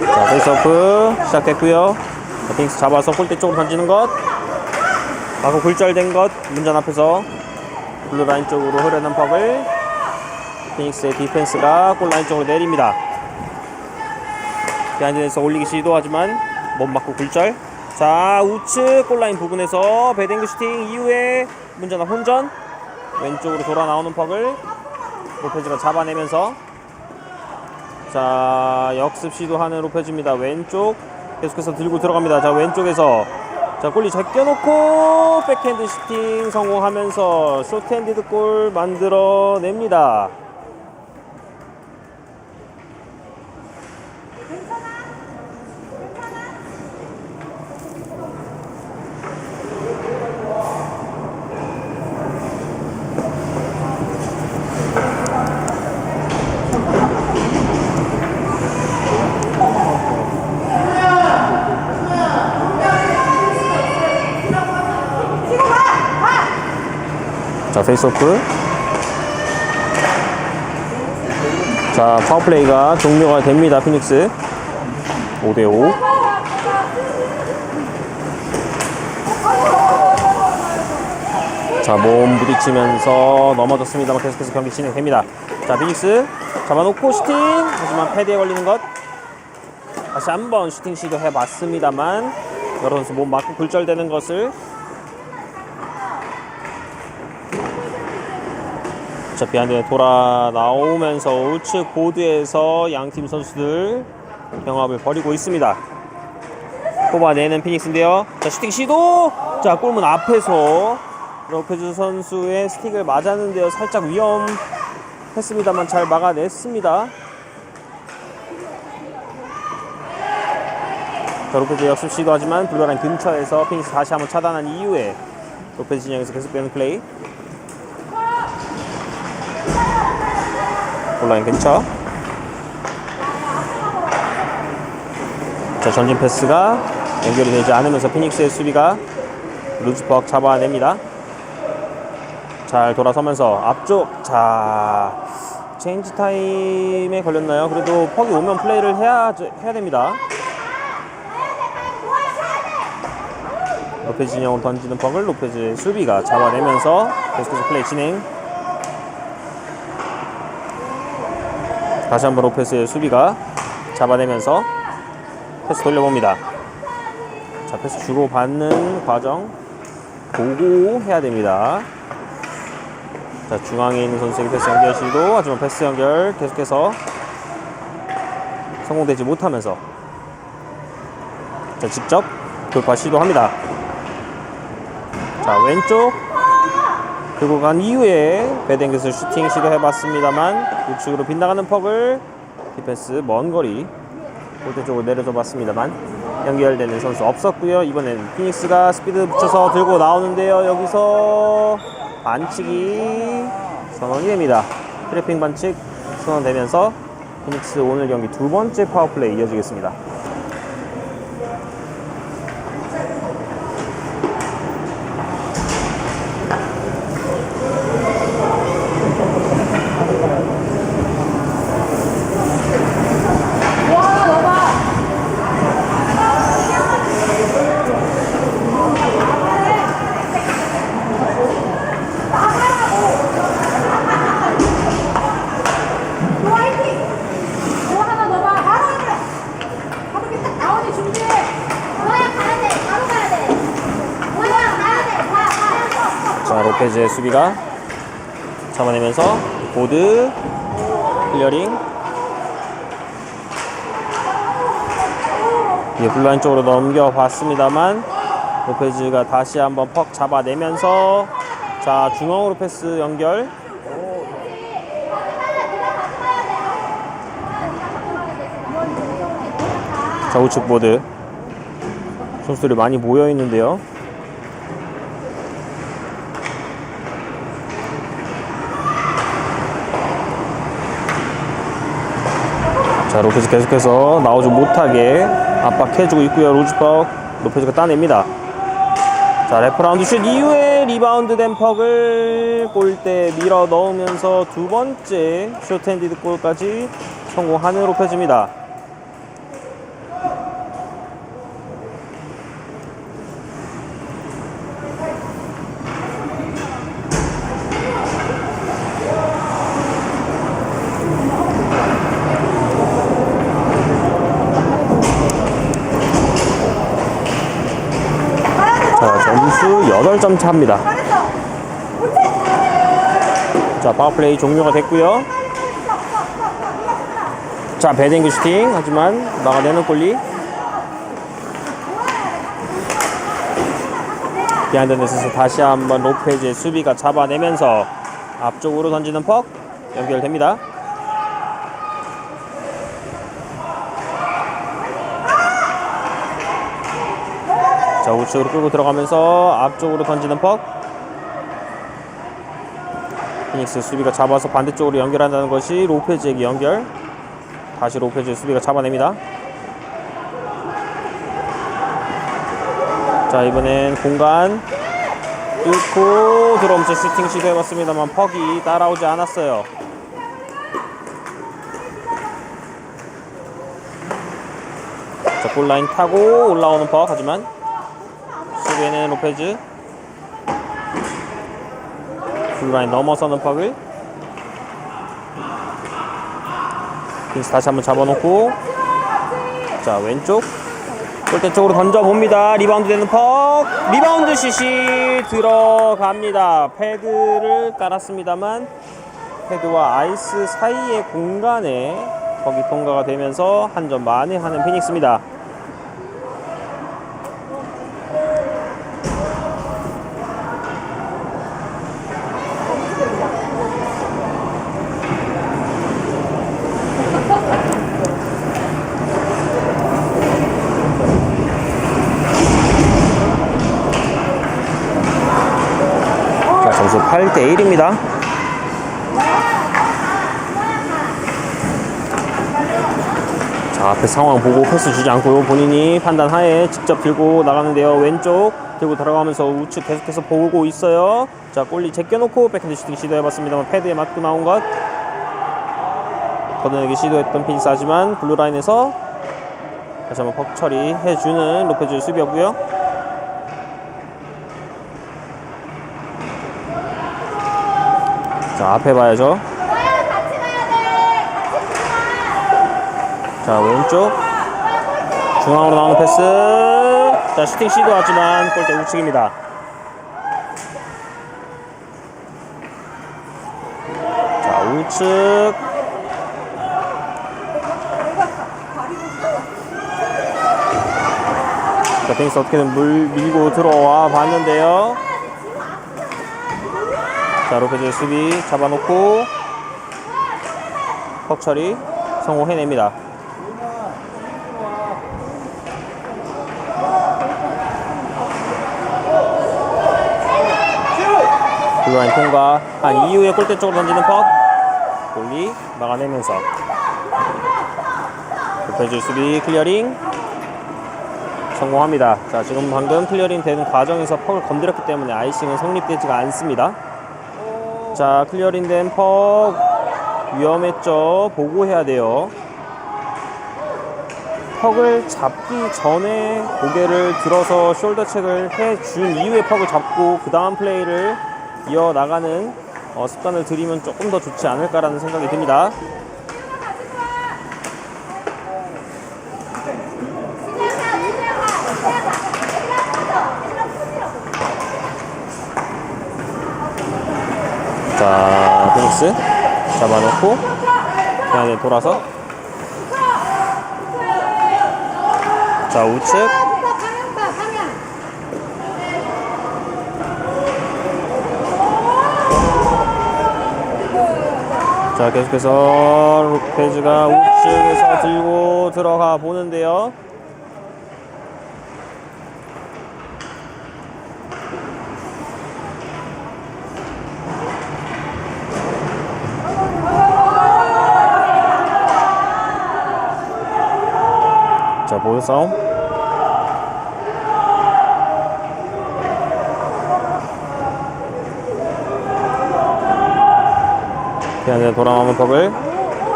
A: 자, 페이스오프 시작됐고요. 피닉스 잡아서 골대 쪽으로 던지는 것, 마구 굴절된 것, 문전 앞에서 블루라인 쪽으로 흐르는 퍽을 피닉스의 디펜스가 골라인 쪽으로 내립니다. 비하인드에서 올리기 시도하지만 못 맞고 굴절. 자, 우측 골라인 부분에서 배댕그 슈팅 이후에 문전 앞 혼전, 왼쪽으로 돌아 나오는 퍽을 로페즈가 잡아내면서, 자, 역습 시도하는 로페즈입니다. 왼쪽 계속해서 들고 들어갑니다. 자, 왼쪽에서 자, 골리 제껴놓고 백핸드 슈팅 성공하면서 쇼트핸디드 골 만들어냅니다. 자, 페이스오프. 자, 파워플레이가 종료가 됩니다. 피닉스 5대5. 자, 몸 부딪히면서 넘어졌습니다만 계속해서 경기 진행됩니다. 자, 피닉스 잡아놓고 슈팅, 하지만 패드에 걸리는 것. 다시 한번 슈팅 시도해봤습니다만 여러 선수 몸 맞고 굴절되는 것을. 자, 비하인드에 돌아 나오면서 우측 보드에서 양팀 선수들 경합을 벌이고 있습니다. 뽑아내는 피닉스인데요. 자, 슈팅 시도! 자, 골문 앞에서 로페즈 선수의 스틱을 맞았는데요. 살짝 위험했습니다만 잘 막아냈습니다. 자, 로페즈 역습 시도하지만 블루라인 근처에서 피닉스 다시 한번 차단한 이후에 로페즈 진영에서 계속되는 플레이. 골라인 근처. 자, 전진 패스가 연결이 되지 않으면서 피닉스의 수비가 루즈퍽 잡아냅니다. 잘 돌아서면서 앞쪽. 자, 체인지 타임에 걸렸나요? 그래도 퍽이 오면 플레이를 해야 됩니다. 로페즈 진영으로 던지는 퍽을 로페즈의 수비가 잡아내면서 계속해서 플레이 진행. 다시 한번 로페스의 수비가 잡아내면서 패스 돌려봅니다. 자, 패스 주고받는 과정 보고 해야 됩니다. 자, 중앙에 있는 선수에게 패스 연결 시도, 하지만 패스 연결 계속해서 성공되지 못하면서 자, 직접 돌파 시도합니다. 자, 왼쪽 들고 간 이후에 배댕그스 슈팅 시도해봤습니다만 우측으로 빗나가는 퍽을 디펜스 먼 거리 골대 쪽으로 내려줘봤습니다만 연결되는 선수 없었고요. 이번엔 피닉스가 스피드 붙여서 들고 나오는데요. 여기서 반칙이 선언이 됩니다. 트래핑 반칙 선언되면서 피닉스 오늘 경기 두 번째 파워플레이 이어지겠습니다. 로페즈의 수비가 잡아내면서 보드 클리어링. 블루라인 쪽으로 넘겨봤습니다만 로페즈가 다시 한번 퍽 잡아내면서 자 중앙으로 패스 연결. 자 우측 보드 선수들이 많이 모여있는데요. 자 로페즈 계속해서 나오지 못하게 압박해주고 있고요. 로즈벅 로페즈가 따냅니다. 자 레프라운드 슛 이후에 리바운드 된 퍽을 골대 밀어 넣으면서 두 번째 숏핸디드 골까지 성공하는 로페즈입니다. 자 점수 8점 차입니다. 자 파워플레이 종료가 됐고요. 자 배딩그 슈팅 하지만 막아내는 골리. 비하인드 넷에서 다시 한번 로페즈의 수비가 잡아내면서 앞쪽으로 던지는 퍽 연결됩니다. 자 우측으로 끌고 들어가면서 앞쪽으로 던지는 퍽. 피닉스 수비가 잡아서 반대쪽으로 연결한다는 것이 로페즈에게 연결. 다시 로페즈의 수비가 잡아냅니다. 자 이번엔 공간 뚫고 들어오면서 슈팅 시도해봤습니다만 퍽이 따라오지 않았어요. 자 골라인 타고 올라오는 퍽. 하지만 수비에는 로페즈. 블루라인 넘어서는 퍽을 빈스 다시 한번 잡아놓고 자 왼쪽 골대 쪽으로 던져봅니다. 리바운드 되는 퍽. 리바운드 슛이 들어갑니다. 패드를 깔았습니다만 패드와 아이스 사이의 공간에 퍽이 통과가 되면서 한 점 만회하는 피닉스입니다. 점수 8대1입니다. 자 앞에 상황 보고 패스 주지 않고 본인이 판단하에 직접 들고 나가는데요. 왼쪽 들고 들어가면서 우측 계속해서 보고 있어요. 자 골리 제껴놓고 백핸드 슈팅 시도해봤습니다만 패드에 맞고 나온 것. 걷어내기 시도했던 핀스 하지만 블루라인에서 다시 한번 퍽 처리해주는 로페즈 수비였고요. 자 앞에 봐야죠. 자 왼쪽 중앙으로 나오는 패스. 자 슈팅 시도하지만 골대 우측입니다. 자 우측 자 뱅스 어떻게든 밀고 들어와 봤는데요. 자 로페즈의 수비 잡아놓고 퍽 처리 성공해냅니다. 블루라인 통과한 이후에 골대 쪽으로 던지는 퍽. 골리 막아내면서 로페즈 수비 클리어링 성공합니다. 자 지금 방금 클리어링 되는 과정에서 퍽을 건드렸기 때문에 아이싱은 성립되지가 않습니다. 자 클리어링 된 퍽 위험했죠. 보고해야 돼요. 퍽을 잡기 전에 고개를 들어서 숄더 체크를 해준 이후에 퍽을 잡고 그 다음 플레이를 이어나가는 습관을 들이면 조금 더 좋지 않을까라는 생각이 듭니다. 자 피닉스 잡아놓고 그냥 돌아서 자 우측 자 계속해서 로페즈가 우측에서 들고 들어가 보는데요. 자 볼 싸움 그냥 돌아오는 퍽을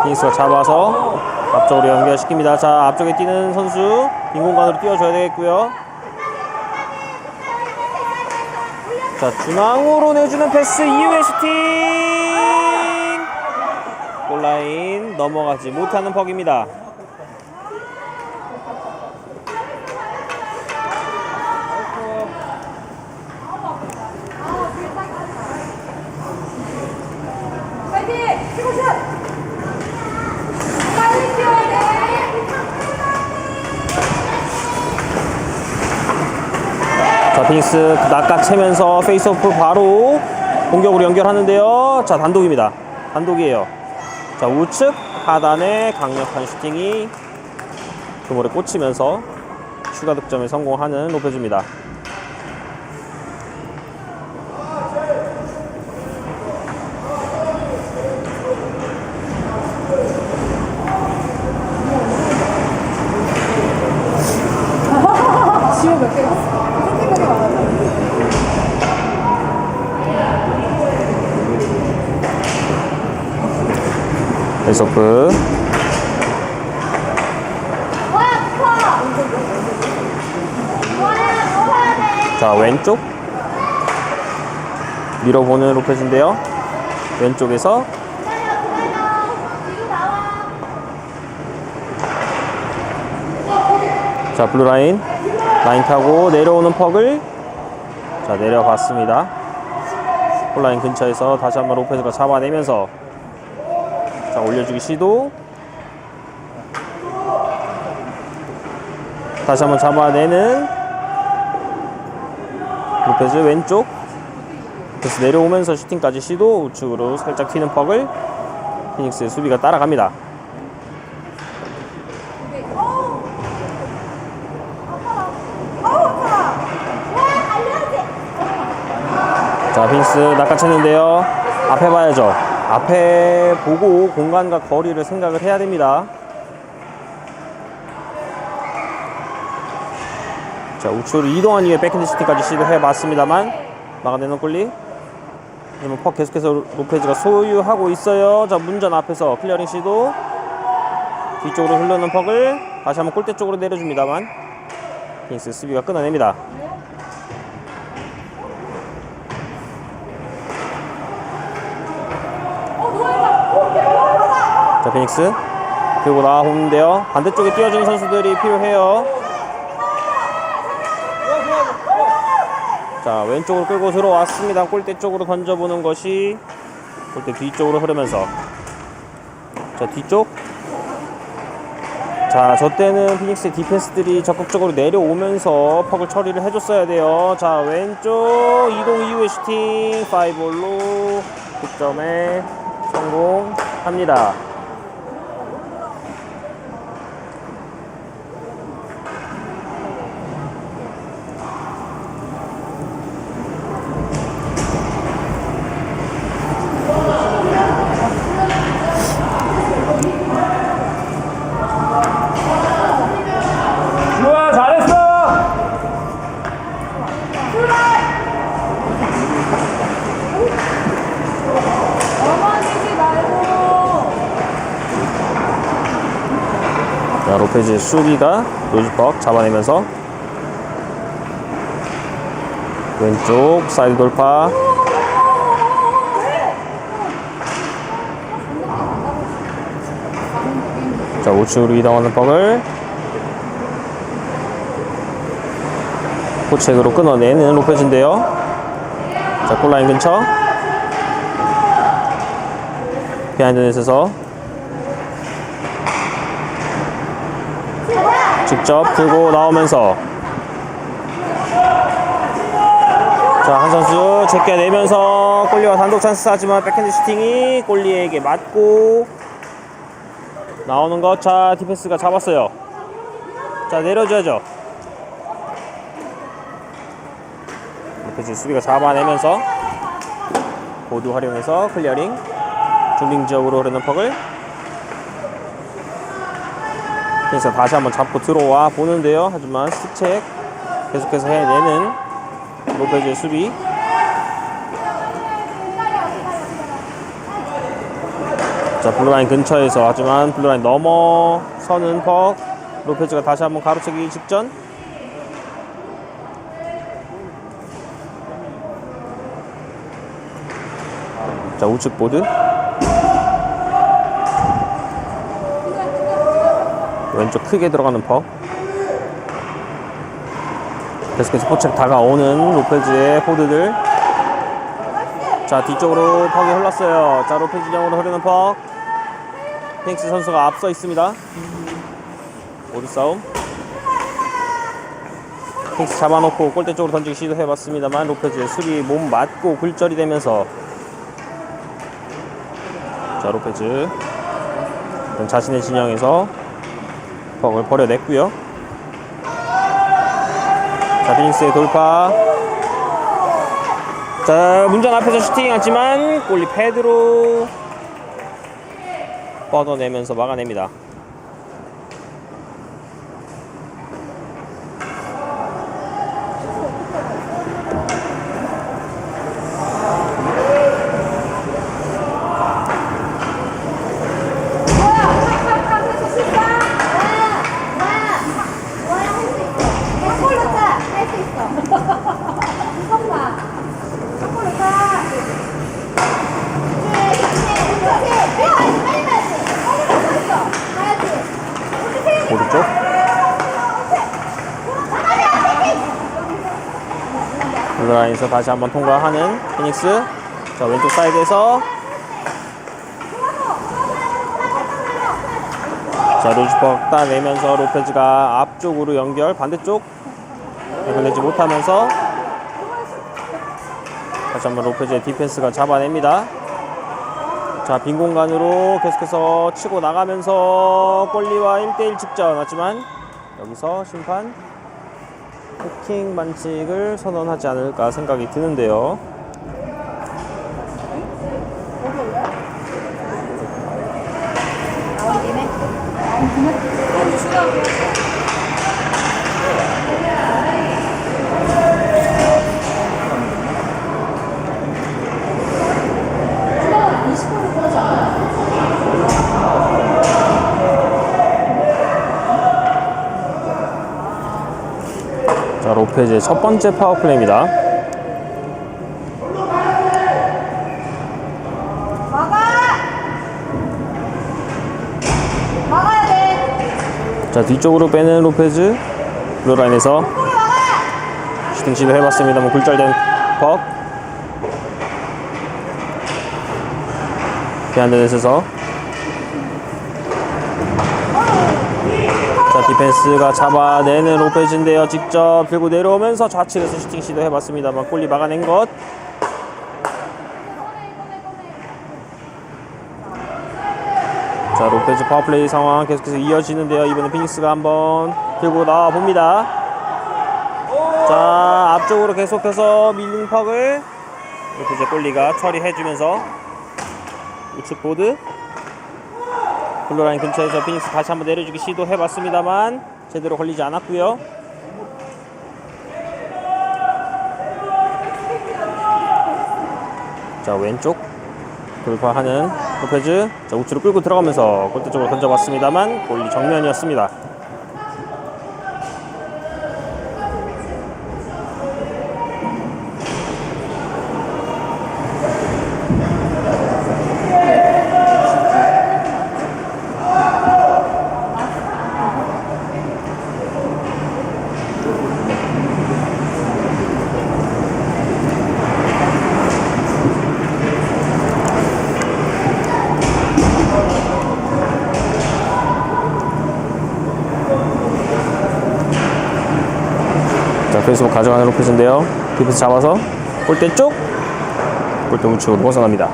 A: 피닉스가 잡아서 앞쪽으로 연결시킵니다. 자 앞쪽에 뛰는 선수 빈 공간으로 띄워줘야 되겠고요. 자 중앙으로 내주는 패스 이후에 슈팅 골라인 넘어가지 못하는 퍽입니다. 자 피닉스 낚아채면서 페이스오프 바로 공격으로 연결하는데요. 자 단독입니다. 단독이에요. 자 우측 하단에 강력한 슈팅이 그물에 꽂히면서 추가 득점에 성공하는 로페즈입니다.
B: 지호 몇 개가 생각이 많았네.
A: 페이스오프 자 왼쪽 밀어보는 로페즈인데요. 왼쪽에서 자 블루라인 라인 타고 내려오는 퍽을 자 내려갔습니다. 폴라인 근처에서 다시 한번 로페즈가 잡아내면서 자 올려주기 시도 다시 한번 잡아내는 로페즈 왼쪽 그래서 내려오면서 슈팅까지 시도 우측으로 살짝 튀는 퍽을 피닉스의 수비가 따라갑니다. 자 피닉스 낚아챘는데요. 앞에 봐야죠. 앞에 보고 공간과 거리를 생각을 해야 됩니다. 자 우측으로 이동한 이후에 백핸드 슈팅까지 시도해봤습니다만 막아내는 골리. 그러면 퍽 계속해서 로페즈가 소유하고 있어요. 자 문전 앞에서 클리어링 시도 뒤쪽으로 흐르는 퍽을 다시 한번 골대 쪽으로 내려줍니다만 피닉스 수비가 끊어냅니다. 자 피닉스 그리고 나오는데요. 반대쪽에 뛰어주는 선수들이 필요해요. 자 왼쪽으로 끌고 들어왔습니다. 골대 쪽으로 던져보는 것이 골대 뒤쪽으로 흐르면서 자 뒤쪽 자 저 때는 피닉스의 디펜스들이 적극적으로 내려오면서 퍽을 처리를 해줬어야 돼요. 자 왼쪽 이동 이후의 슈팅 5볼로 득점에 성공합니다. 자, 로페즈 수비가 로즈퍽 잡아내면서 왼쪽 사이드 돌파. 자 우측으로 이동하는 퍽을 포책으로 끊어내는 로페즈인데요. 자 골라인 근처 비하인드 넷에서 직접 들고 나오면서 자, 한 선수 제껴내면서 골리와 단독 찬스 하지만 백핸드 슈팅이 골리에게 맞고 나오는 것. 자, 디펜스가 잡았어요. 자, 내려줘야죠. 이렇게 수비가 잡아내면서 보드 활용해서 클리어링. 중딩 지역으로 흐르는 퍽을 그래서 다시 한번 잡고 들어와 보는데요. 하지만 스틱책 계속해서 해내는 로페즈의 수비. 자, 블루라인 근처에서 하지만 블루라인 넘어서는 퍽. 로페즈가 다시 한번 가로채기 직전. 자, 우측 보드. 왼쪽 크게 들어가는 퍽. 계속해서 포착 다가오는 로페즈의 호드들. 자, 뒤쪽으로 퍽이 흘렀어요. 자, 로페즈 진영으로 흐르는 퍽. 핑스 선수가 앞서 있습니다. 모두 싸움. 핑스 잡아놓고 골대 쪽으로 던지기 시도해봤습니다만 로페즈의 수비 몸 맞고 굴절이 되면서 자, 로페즈 일단 자신의 진영에서 퍽을 버려냈고요. 자, 빈스의 돌파. 자, 문전 앞에서 슈팅 하지만 골리 패드로 뻗어내면서 막아냅니다. 오른쪽. 블루라인에서 다시 한번 통과하는 피닉스. 자, 왼쪽 사이드에서 자, 루즈퍽 따내면서 로페즈가 앞쪽으로 연결. 반대쪽 해결내지 못하면서 다시 한번 로페즈의 디펜스가 잡아냅니다. 자, 빈 공간으로 계속해서 치고 나가면서 골리와 1대1 직전. 하지만 여기서 심판 해킹 반칙을 선언하지 않을까 생각이 드는데요. 자, 로페즈의 첫 번째 파워플레이입니다.
B: 막아야 돼.
A: 자, 뒤쪽으로 빼는 로페즈. 블루라인에서 슈팅 시도 해봤습니다만 굴절된 퍽. 비하인드 넷에서 자, 디펜스가 잡아내는 로페즈인데요. 직접 들고 내려오면서 좌측에서 슈팅 시도 해봤습니다만 골리 막아낸 것. 자, 로페즈 파워플레이 상황 계속해서 이어지는데요. 이번에 피닉스가 한번 들고 나와 봅니다. 자, 앞쪽으로 계속해서 밀린 퍽을 로페즈 골리가 처리해주면서 우측 보드. 블루라인 근처에서 피닉스 다시 한번 내려주기 시도해봤습니다만 제대로 걸리지 않았고요. 자, 왼쪽 돌파하는 로페즈. 자, 우측으로 끌고 들어가면서 골대 쪽으로 던져봤습니다만 골리 정면이었습니다. 페이스로 가져가는 로페즈인데요. 디펜스 잡아서 골대 쪽, 골대 우측으로 벗어납니다.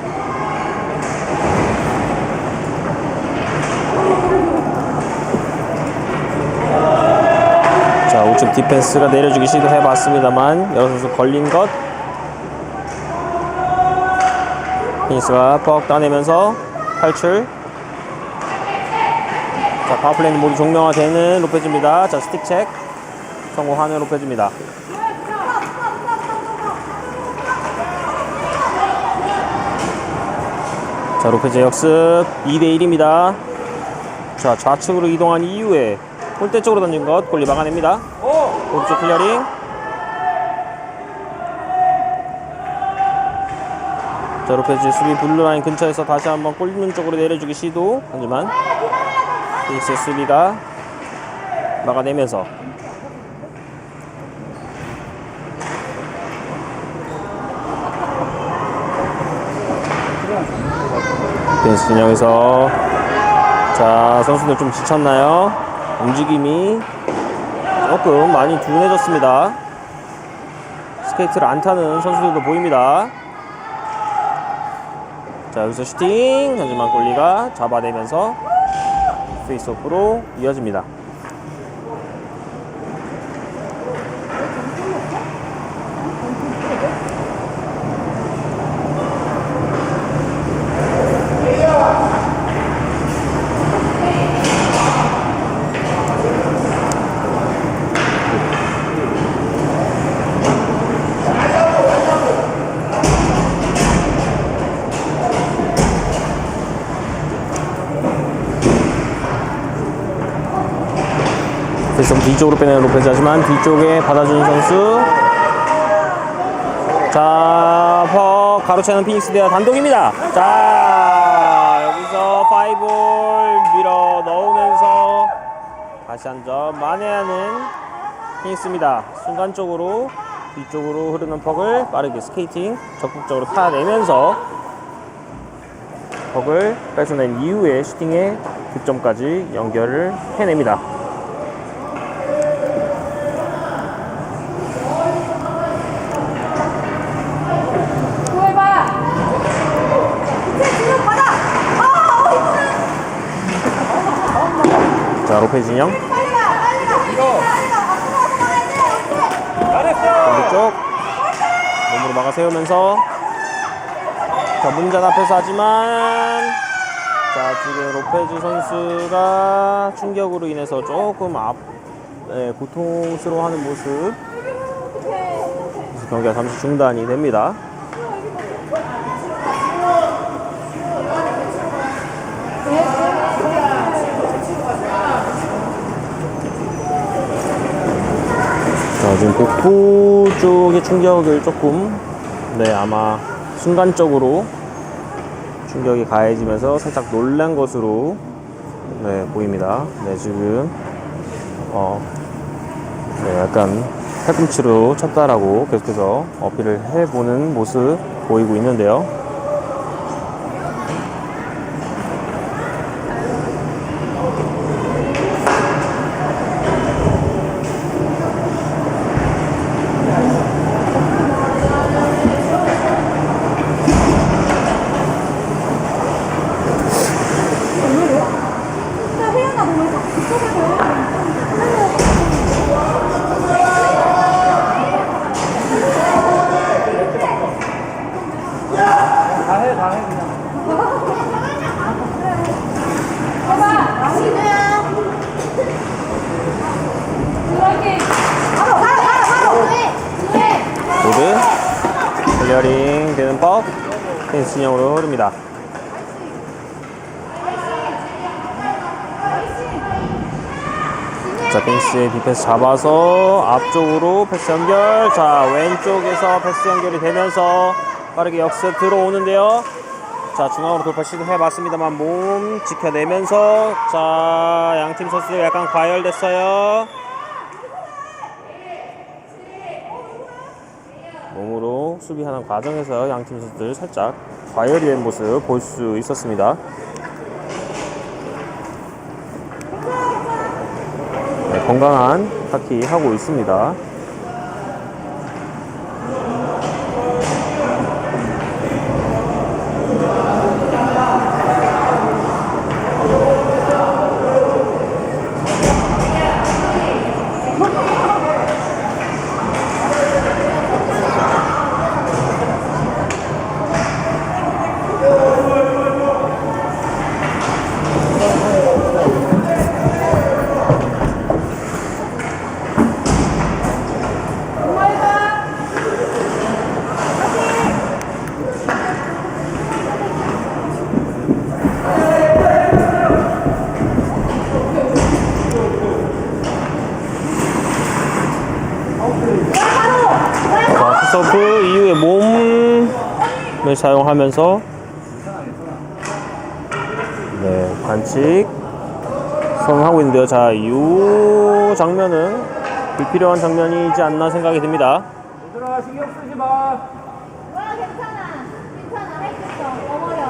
A: 자, 우측 디펜스가 내려주기 시도해봤습니다만 여러 선수 걸린 것. 피니스가 뻑 따내면서 탈출. 자, 파워플레이는 모두 종료되는 로페즈입니다. 자, 스틱 체크 성공하는 로페즈입니다. 자, 로페즈 역습 2대1입니다. 자, 좌측으로 이동한 이후에 골대 쪽으로 던진 것 골리 막아냅니다. 오른쪽 클리어링. 자, 로페즈 수비 블루라인 근처에서 다시 한번 골문 쪽으로 내려주기 시도. 하지만 피닉스의 수비가 막아내면서 디펜스 진영에서 자, 선수들 좀 지쳤나요? 움직임이 조금 많이 둔해졌습니다. 스케이트를 안 타는 선수들도 보입니다. 자, 여기서 슈팅. 하지만 골리가 잡아내면서 페이스오프로 이어집니다. 그래서 뒤쪽으로 빼내는 로페즈 하지만 뒤쪽에 받아주는 선수. 자, 퍽 가로채는 피닉스 대와 단독입니다. 자, 여기서 5볼 밀어 넣으면서 다시 한 점 만회하는 피닉스입니다. 순간적으로 뒤쪽으로 흐르는 퍽을 빠르게 스케이팅 적극적으로 타내면서 퍽을 뺏어낸 이후에 슈팅의 득점까지 연결을 해냅니다. 자, 로페즈 인형 반대쪽 몸으로 막아 세우면서 자, 문전 앞에서 하지만 자, 지금 로페즈 선수가 충격으로 인해서 조금 고통스러워하는 모습. 그래서 경기가 잠시 중단이 됩니다. 자, 지금 복부 쪽의 충격을 조금 아마 순간적으로 충격이 가해지면서 살짝 놀란 것으로 보입니다. 지금 약간 팔꿈치로 쳤다라고 계속해서 어필을 해보는 모습 보이고 있는데요. 보드 클리어링 되는 법 테니스 진영으로 흐릅니다. 자, 땡스의 디펜스 잡아서 앞쪽으로 패스 연결. 자, 왼쪽에서 패스 연결이 되면서 빠르게 역습 들어오는데요. 자, 중앙으로 돌파 시도해봤습니다만 몸 지켜내면서 자, 양팀 선수들 약간 과열됐어요. 몸으로 수비하는 과정에서 양팀 선수들 살짝 과열이 된 모습 볼 수 있었습니다. 건강한 하키 하고 있습니다. 사용하면서 네, 반칙 선언하고 있는데요. 자, 이 장면은 불필요한 장면이지 않나 생각이 듭니다.
C: 얘들아 신경 쓰지 마.
B: 와, 괜찮아. 괜찮아. 할 수 있어. 어머려.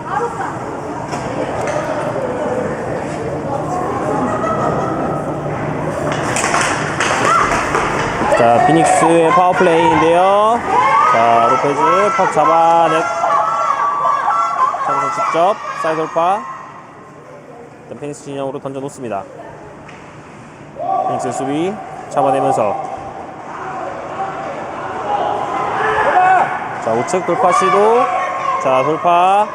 B: 바로 가.
A: 자, 피닉스의 파워플레이인데요. 자, 로페즈 팍 잡아내. 잡아서 직접 사이드 돌파. 일단 피닉스 진영으로 던져 놓습니다. 피닉스 수비 잡아내면서 자, 우측 돌파 시도. 자, 돌파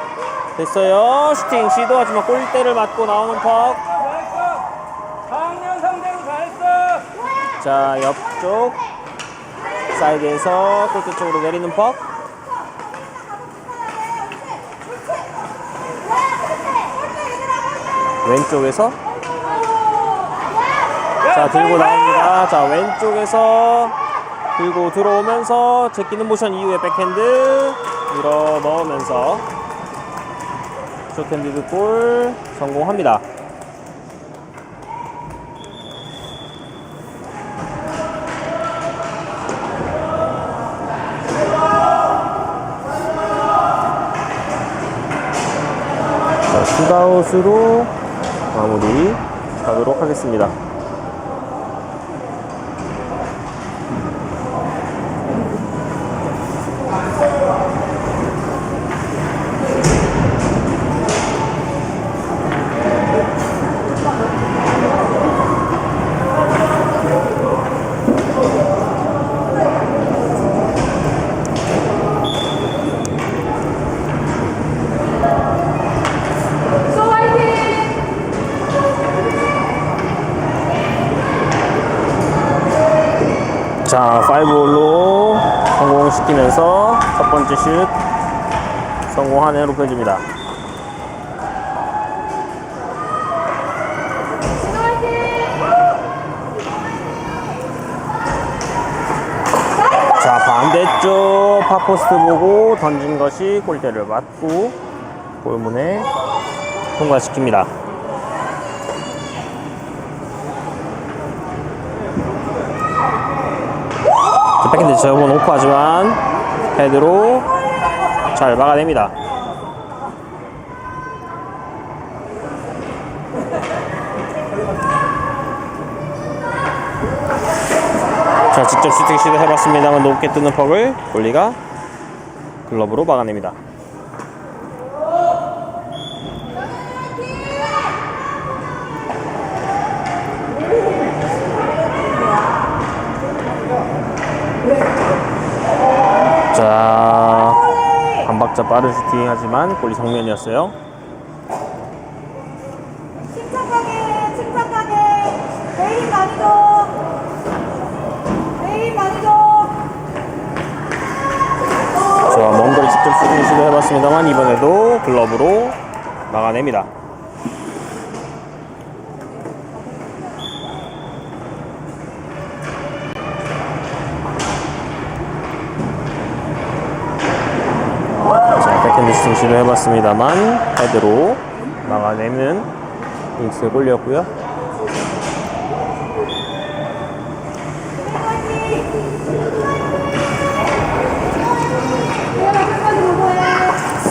A: 됐어요. 슈팅 시도하지만 골대를 맞고 나오는 퍽.
C: 잘했어. 4학년 상대로 잘했어.
A: 자, 옆쪽 사이드에서 골대 쪽으로 내리는 퍽. 왼쪽에서 자, 들고 나옵니다. 자, 왼쪽에서 들고 들어오면서 제끼는 모션 이후에 백핸드 밀어 넣으면서 숏핸디드 골 성공합니다. 자, 슛아웃으로 마무리 하도록 하겠습니다. 자, 5홀로 성공시키면서 첫 번째 슛 성공하는 로페즈입니다. 자, 반대쪽 파포스트 보고 던진 것이 골대를 맞고 골문에 통과시킵니다. 백핸드 접은 오프하지만 헤드로 잘 막아냅니다. 자, 직접 슈팅 시도해봤습니다만 높게 뜨는 퍽을 골리가 글러브로 막아냅니다. 자, 한 박자 빠른 슈팅 하지만 골리 정면이었어요.
B: 침착하게, 침착하게. 내일 많이 줘. 내일 많이 줘.
A: 자, 먼 거리 직접 슈팅 시도해봤습니다만 이번에도 글러브로 막아냅니다. 자, 백핸드 슈팅 시도해봤습니다만 헤드로 막아내는 잉스의 골이었고요.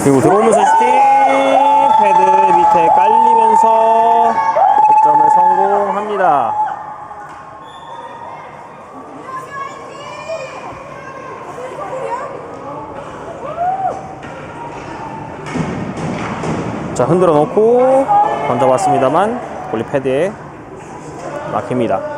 A: 그리고 들어오면서 슈팅 패드 밑에 깔리면서 득점에 성공합니다. 자, 흔들어 놓고 던져봤습니다만 골리 패드에 막힙니다.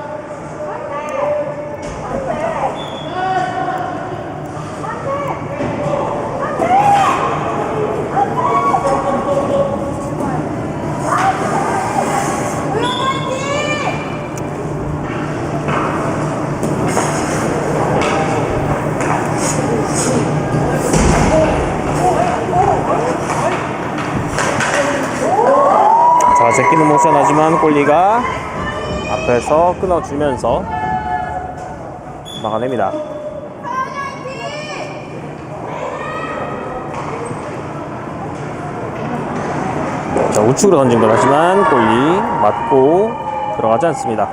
A: 자, 제끼는 모션 하지만 골리가 앞에서 끊어주면서 막아냅니다. 자, 우측으로 던진 것 하지만 골리 맞고 들어가지 않습니다.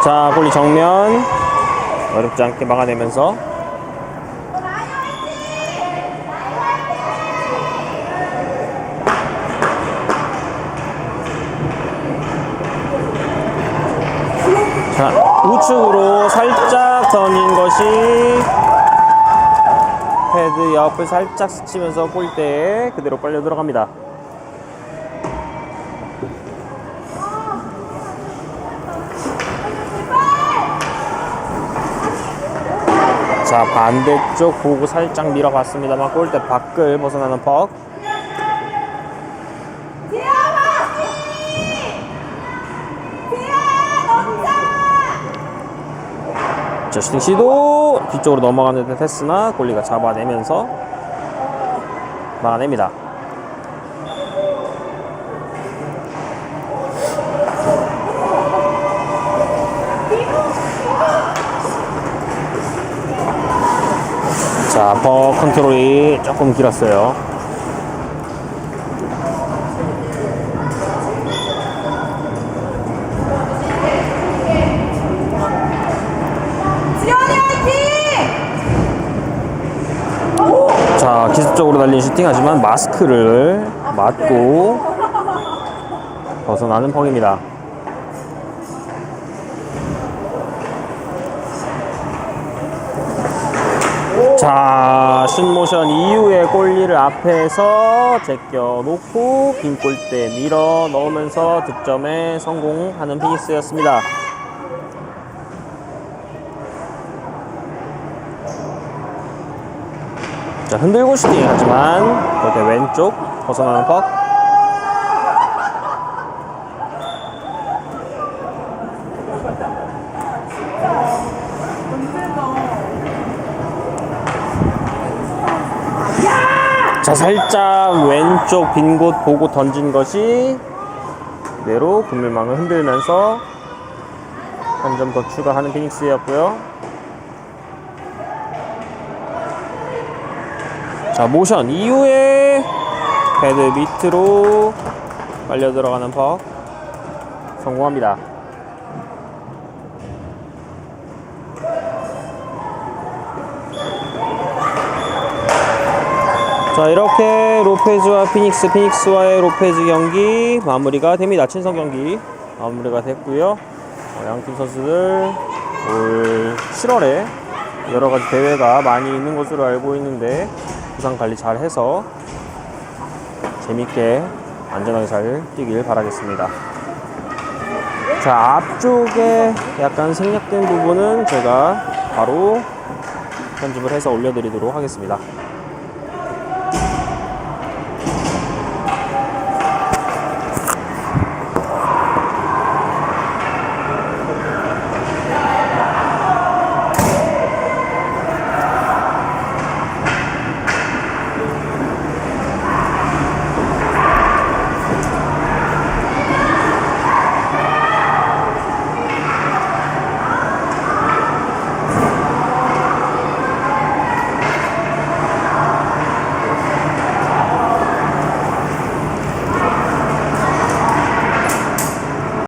A: 자, 골리 정면 어렵지 않게 막아내면서 자, 우측으로 살짝 던진 것이 패드 옆을 살짝 스치면서 골대에 그대로 빨려 들어갑니다. 자, 반대쪽 보고 살짝 밀어봤습니다만 골대 밖을 벗어나는 퍽. 자, 슈팅 시도 뒤쪽으로 넘어가는 듯 했으나 골리가 잡아내면서 막아냅니다. 자, 버 컨트롤이 조금 길었어요. 자, 기습적으로 달린 슈팅 하지만 마스크를 맞고 벗어나는 펑입니다. 자, 슛모션 이후에 골리를 앞에서 제껴놓고 빈 골대 밀어 넣으면서 득점에 성공하는 피닉스였습니다. 자, 흔들고 슈팅 하지만 골대 왼쪽 벗어나는 퍽. 자, 살짝 왼쪽 빈 곳 보고 던진 것이 그대로 그물망을 흔들면서 한 점 더 추가하는 피닉스였고요. 자, 모션 이후에 패드 밑으로 빨려 들어가는 퍽 성공합니다. 자, 이렇게 로페즈와 피닉스와의 로페즈 경기 마무리가 됩니다. 친선 경기 마무리가 됐고요. 양팀 선수들 올 7월에 여러가지 대회가 많이 있는 것으로 알고 있는데 부상 관리 잘 해서 재밌게 안전하게 잘 뛰길 바라겠습니다. 자, 앞쪽에 약간 생략된 부분은 제가 바로 편집을 해서 올려드리도록 하겠습니다.